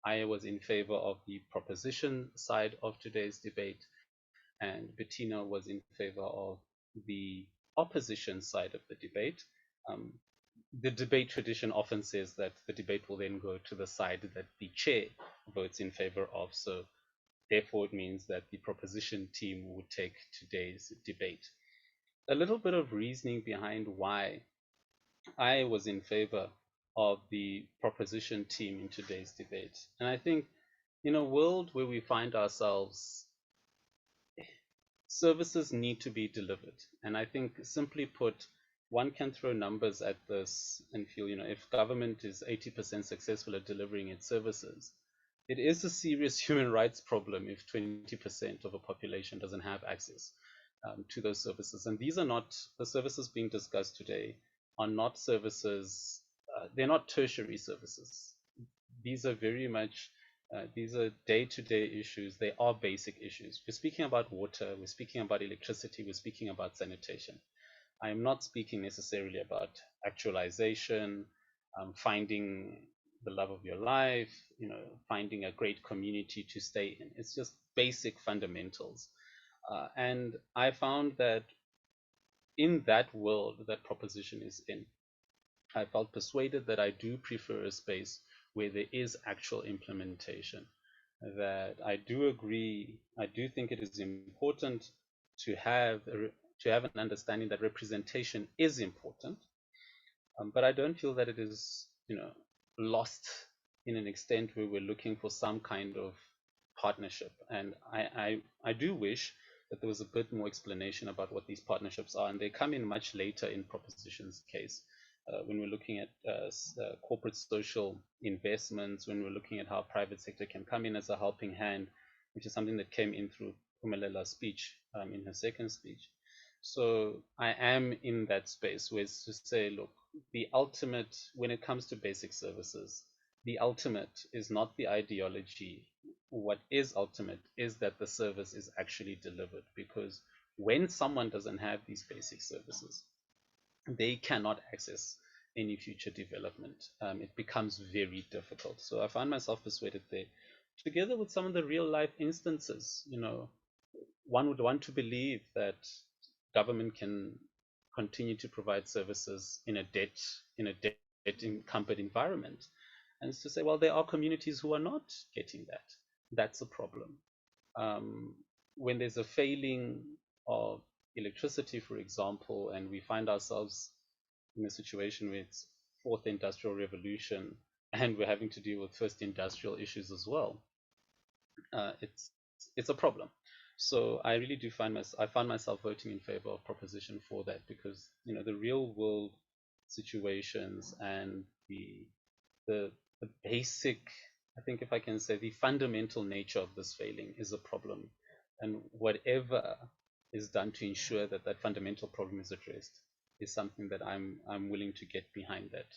I was in favor of the proposition side of today's debate, and Bettina was in favor of the opposition side of the debate. The debate tradition often says that the debate will then go to the side that the chair votes in favor of. So therefore, it means that the proposition team would take today's debate. A little bit of reasoning behind why I was in favor of the proposition team in today's debate. And I think in a world where we find ourselves, services need to be delivered. And I think, simply put, one can throw numbers at this and feel, you know, if government is 80% successful at delivering its services, it is a serious human rights problem if 20% of a population doesn't have access to those services. And these are not, the services being discussed today are not services, they're not tertiary services. These are very much, these are day-to-day issues. They are basic issues. We're speaking about water, we're speaking about electricity, we're speaking about sanitation. I am not speaking necessarily about actualization, finding the love of your life, you know, finding a great community to stay in. It's just basic fundamentals. And I found that in that world that proposition is in, I felt persuaded that I do prefer a space where there is actual implementation. That I do agree, I do think it is important to have an understanding that representation is important, but I don't feel that it is, you know, lost in an extent where we're looking for some kind of partnership. And I do wish that there was a bit more explanation about what these partnerships are, and they come in much later in proposition's case. When we're looking at corporate social investments, when we're looking at how private sector can come in as a helping hand, which is something that came in through Phumelela's speech, in her second speech. So I am in that space where it's to say, look, the ultimate, when it comes to basic services, the ultimate is not the ideology. What is ultimate is that the service is actually delivered, because when someone doesn't have these basic services, they cannot access any future development. It becomes very difficult. So I find myself persuaded there, together with some of the real life instances. You know, one would want to believe that government can continue to provide services in a debt encumbered environment. And it's to say, well, there are communities who are not getting that. That's a problem. When there's a failing of electricity, for example, and we find ourselves in a situation where it's fourth industrial revolution and we're having to deal with first industrial issues as well, it's a problem. So I really do find myself voting in favor of proposition for that, because, you know, the real world situations and the basic I think if I can say, the fundamental nature of this failing is a problem, and whatever is done to ensure that that fundamental problem is addressed is something that I'm willing to get behind that.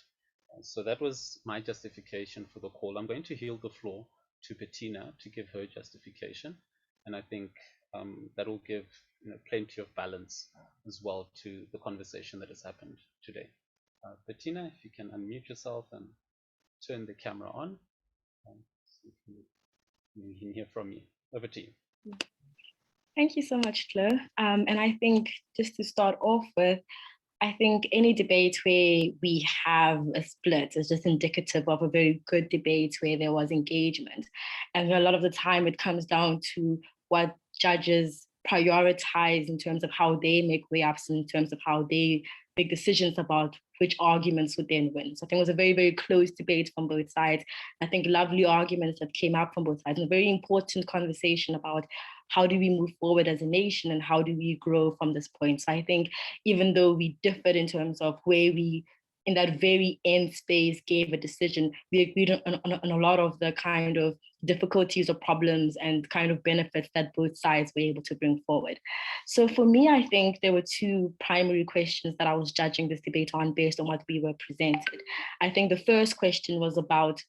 So that was my justification for the call. I'm going to yield the floor to Bettina to give her justification, and I think that will give plenty of balance as well to the conversation that has happened today. Bettina, if you can unmute yourself and turn the camera on, so we can hear from you. Over to you. Thank you so much, Claire. And I think just to start off with, I think any debate where we have a split is just indicative of a very good debate where there was engagement. And a lot of the time it comes down to what judges prioritize in terms of how they make way-ups, in terms of how they make decisions about which arguments would then win. So I think it was a very, very close debate from both sides. I think lovely arguments that came up from both sides, and a very important conversation about how do we move forward as a nation and how do we grow from this point. So I think even though we differed in terms of where we, in that very end space, gave a decision, we agreed on a lot of the kind of difficulties or problems and kind of benefits that both sides were able to bring forward. So for me, I think there were two primary questions that I was judging this debate on based on what we were presented. I think the first question was about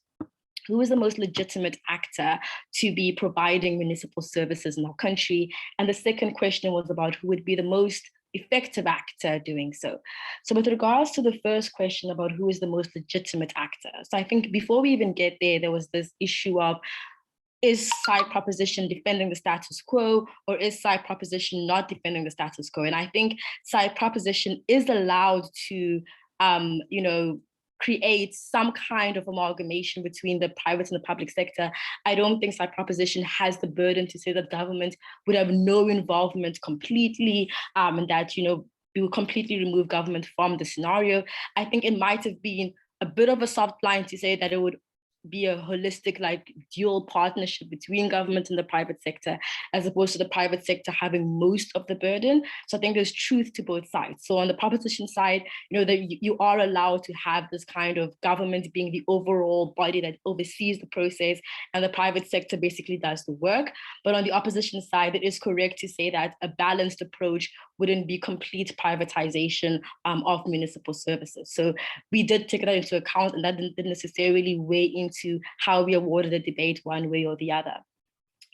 who is the most legitimate actor to be providing municipal services in our country? And the second question was about who would be the most effective actor doing so. So with regards to the first question about who is the most legitimate actor, so I think before we even get there was this issue of, is side proposition defending the status quo, or is side proposition not defending the status quo? And I think side proposition is allowed to, create some kind of amalgamation between the private and the public sector. I don't think side proposition has the burden to say that government would have no involvement completely, and that, we will completely remove government from the scenario. I think it might have been a bit of a soft line to say that it would be a holistic, like dual partnership between government and the private sector, as opposed to the private sector having most of the burden. So I think there's truth to both sides. So on the proposition side, that you are allowed to have this kind of government being the overall body that oversees the process, and the private sector basically does the work. But on the opposition side, it is correct to say that a balanced approach wouldn't be complete privatization of municipal services. So we did take that into account, and that didn't necessarily weigh into how we awarded the debate one way or the other.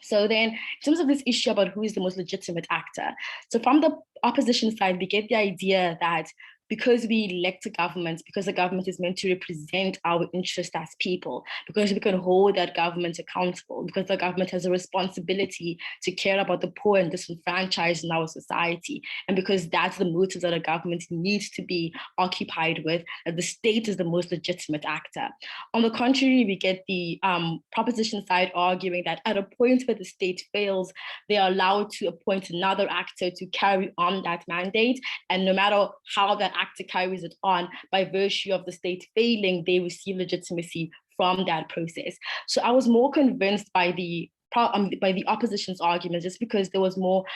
So then, in terms of this issue about who is the most legitimate actor, so from the opposition side, we get the idea that because we elect a government, because the government is meant to represent our interests as people, because we can hold that government accountable, because the government has a responsibility to care about the poor and disenfranchised in our society, and because that's the motives that a government needs to be occupied with, that the state is the most legitimate actor. On the contrary, we get the proposition side arguing that at a point where the state fails, they are allowed to appoint another actor to carry on that mandate, and no matter how that actor carries it on, by virtue of the state failing, they receive legitimacy from that process. So I was more convinced by the opposition's arguments, just because there was more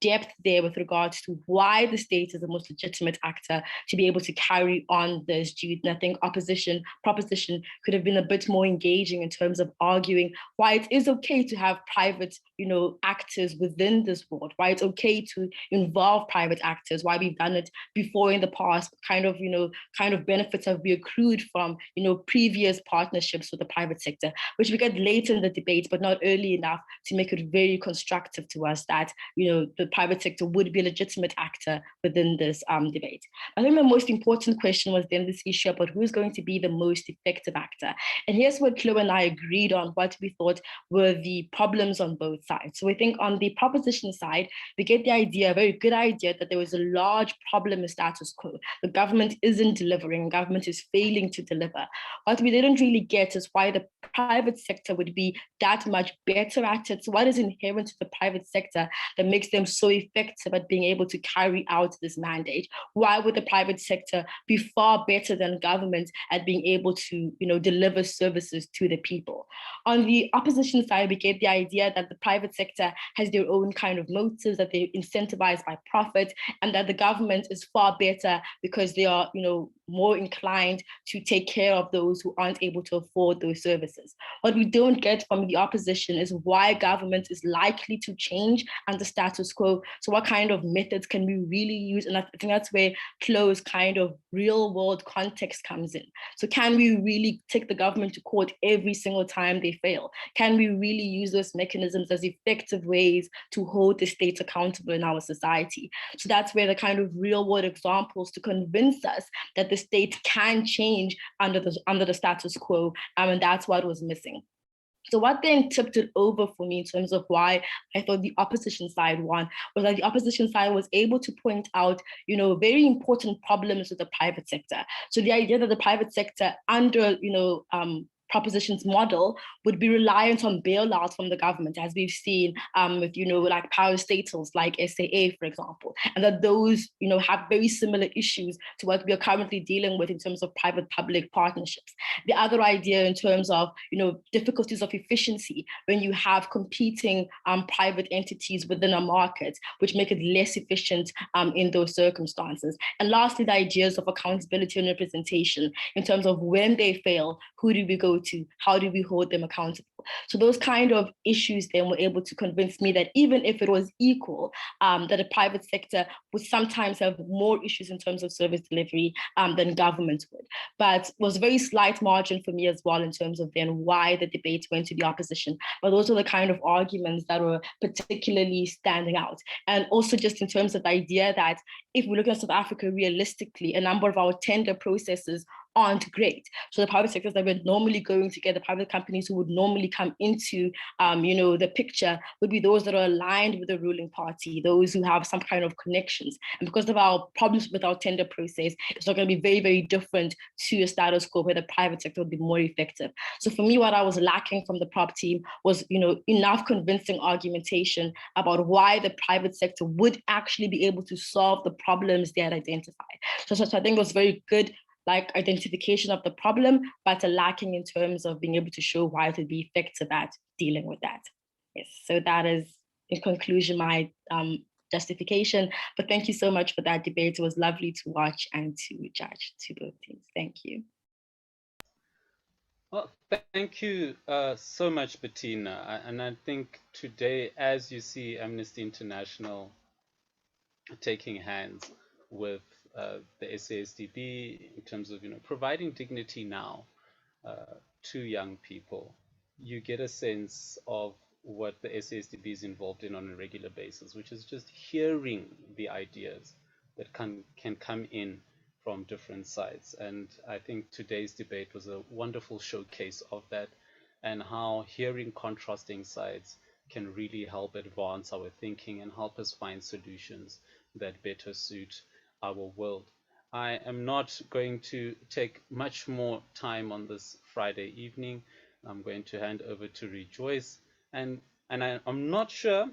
depth there with regards to why the state is the most legitimate actor to be able to carry on this duty. And I think proposition could have been a bit more engaging in terms of arguing why it is okay to have private actors within this world, why it's okay to involve private actors, why we've done it before in the past, kind of benefits have we accrued from previous partnerships with the private sector, which we get later in the debate, but not early enough to make it very constructive to us that the private sector would be a legitimate actor within this debate. I think the most important question was then this issue about who is going to be the most effective actor. And here's where Chloe and I agreed on what we thought were the problems on both sides. So we think on the proposition side, we get the idea, a very good idea, that there was a large problem in status quo. The government isn't delivering, government is failing to deliver. What we didn't really get is why the private sector would be that much better at it. So what is inherent to the private sector that makes them so effective at being able to carry out this mandate? Why would the private sector be far better than government at being able to deliver services to the people? On the opposition side, we get the idea that the private sector has their own kind of motives, that they're incentivized by profit, and that the government is far better because they are more inclined to take care of those who aren't able to afford those services. What we don't get from the opposition is why government is likely to change under status quo. So what kind of methods can we really use? And I think that's where Chloe's kind of real world context comes in. So can we really take the government to court every single time they fail? Can we really use those mechanisms as effective ways to hold the state accountable in our society? So that's where the kind of real world examples to convince us that the state can change under the status quo, and that's what was missing. So what then tipped it over for me in terms of why I thought the opposition side won was that the opposition side was able to point out, very important problems with the private sector. So the idea that the private sector under, proposition's model would be reliant on bailouts from the government, as we've seen with, like parastatals like SAA, for example, and that those, have very similar issues to what we are currently dealing with in terms of private-public partnerships. The other idea in terms of, difficulties of efficiency when you have competing private entities within a market, which make it less efficient in those circumstances. And lastly, the ideas of accountability and representation in terms of when they fail, who do we go to? How do we hold them accountable? So those kind of issues then were able to convince me that even if it was equal, that the private sector would sometimes have more issues in terms of service delivery than government would. But it was a very slight margin for me as well in terms of then why the debate went to the opposition. But those are the kind of arguments that were particularly standing out. And also just in terms of the idea that if we look at South Africa realistically, a number of our tender processes aren't great. So the private sectors that we're normally going to get, the private companies who would normally come into, the picture would be those that are aligned with the ruling party, those who have some kind of connections. And because of our problems with our tender process, it's not going to be very, very different to a status quo where the private sector would be more effective. So for me, what I was lacking from the prop team was, enough convincing argumentation about why the private sector would actually be able to solve the problems they had identified. So I think it was very good identification of the problem, but lacking in terms of being able to show why it would be effective at dealing with that. Yes, so that is, in conclusion, my justification. But thank you so much for that debate. It was lovely to watch and to judge to both teams. Thank you. Well, thank you so much, Bettina. And I think today, as you see Amnesty International taking hands with the SASDB in terms of providing dignity now to young people, you get a sense of what the SASDB is involved in on a regular basis, which is just hearing the ideas that can come in from different sides. And I think today's debate was a wonderful showcase of that, and how hearing contrasting sides can really help advance our thinking and help us find solutions that better suit our world. I am not going to take much more time on this Friday evening. I'm going to hand over to Rejoice, and I'm not sure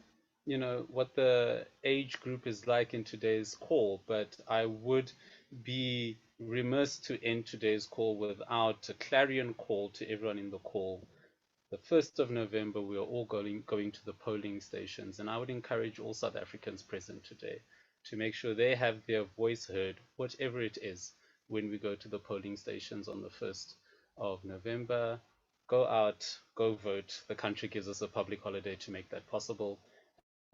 what the age group is like in today's call, but I would be remiss to end today's call without a clarion call to everyone in the call. The 1st of November, we are all going to the polling stations, and I would encourage all South Africans present today to make sure they have their voice heard, whatever it is, when we go to the polling stations on the 1st of November. Go out, go vote. The country gives us a public holiday to make that possible.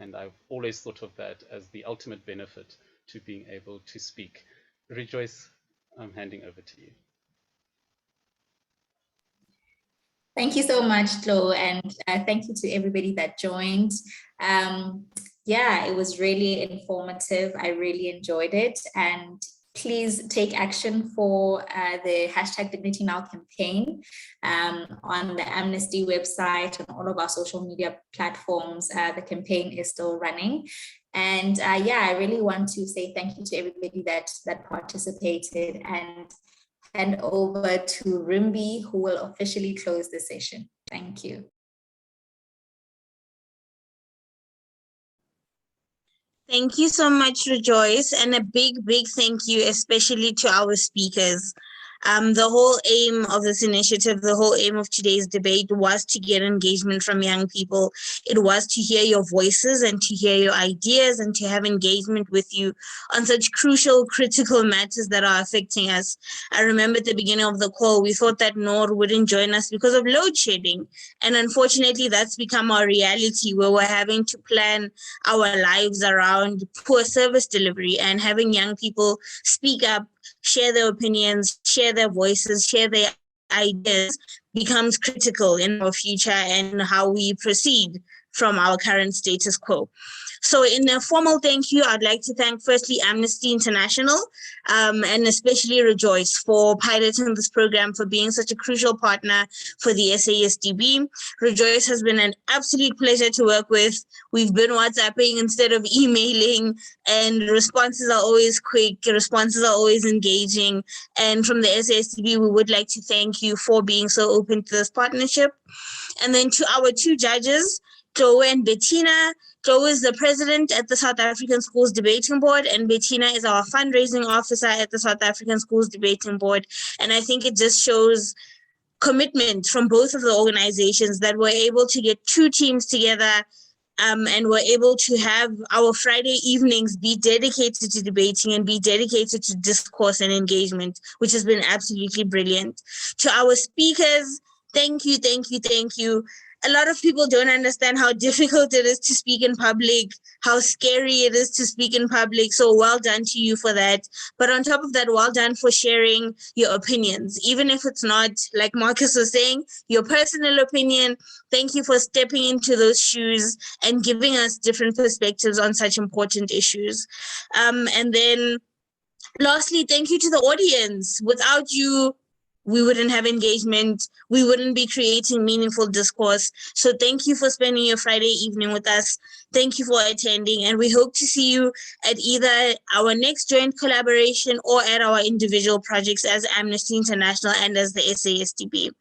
And I've always thought of that as the ultimate benefit to being able to speak. Rejoice, I'm handing over to you. Thank you so much, Chloe, and thank you to everybody that joined. Yeah, it was really informative. I really enjoyed it. And please take action for the #DignityNow campaign on the Amnesty website and all of our social media platforms. The campaign is still running. And yeah, I really want to say thank you to everybody that participated, and hand over to Rimbi, who will officially close the session. Thank you. Thank you so much, Rejoice, and a big, big thank you, especially to our speakers. The whole aim of this initiative, the whole aim of today's debate was to get engagement from young people. It was to hear your voices and to hear your ideas and to have engagement with you on such crucial, critical matters that are affecting us. I remember at the beginning of the call, we thought that Noor wouldn't join us because of load shedding. And unfortunately, that's become our reality, where we're having to plan our lives around poor service delivery, and having young people speak up, share their opinions, share their voices, share their ideas becomes critical in our future and how we proceed from our current status quo. So in a formal thank you, I'd like to thank firstly Amnesty International and especially Rejoice for piloting this program, for being such a crucial partner for the SASDB. Rejoice has been an absolute pleasure to work with. We've been WhatsApping instead of emailing, and responses are always quick, responses are always engaging. And from the SASDB, we would like to thank you for being so open to this partnership. And then to our two judges, Joe and Bettina. Joe is the president at the South African Schools Debating Board, and Bettina is our fundraising officer at the South African Schools Debating Board. And I think it just shows commitment from both of the organizations that we're able to get two teams together, and we're able to have our Friday evenings be dedicated to debating and be dedicated to discourse and engagement, which has been absolutely brilliant. To our speakers, thank you, thank you, thank you. A lot of people don't understand how difficult it is to speak in public, how scary it is to speak in public. So well done to you for that. But on top of that, well done for sharing your opinions. Even if it's not, like Marcus was saying, your personal opinion, thank you for stepping into those shoes and giving us different perspectives on such important issues. And then lastly, thank you to the audience. Without you, we wouldn't have engagement. We wouldn't be creating meaningful discourse. So thank you for spending your Friday evening with us. Thank you for attending. And we hope to see you at either our next joint collaboration or at our individual projects as Amnesty International and as the SASDB.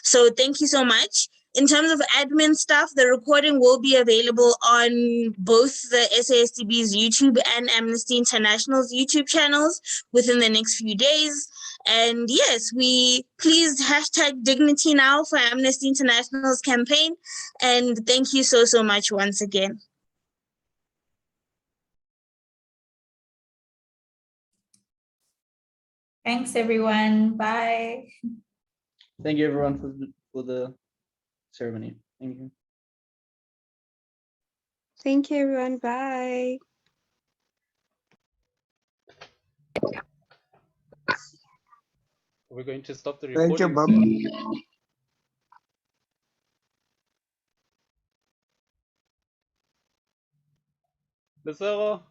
So thank you so much. In terms of admin stuff, the recording will be available on both the SASDB's YouTube and Amnesty International's YouTube channels within the next few days. And yes, we please hashtag dignity now for Amnesty International's campaign. And thank you so, so much once again. Thanks, everyone. Bye. Thank you, everyone, for the ceremony. Thank you. Thank you, everyone. Bye. We're going to stop the recording. Thank you, Bob. Lesego.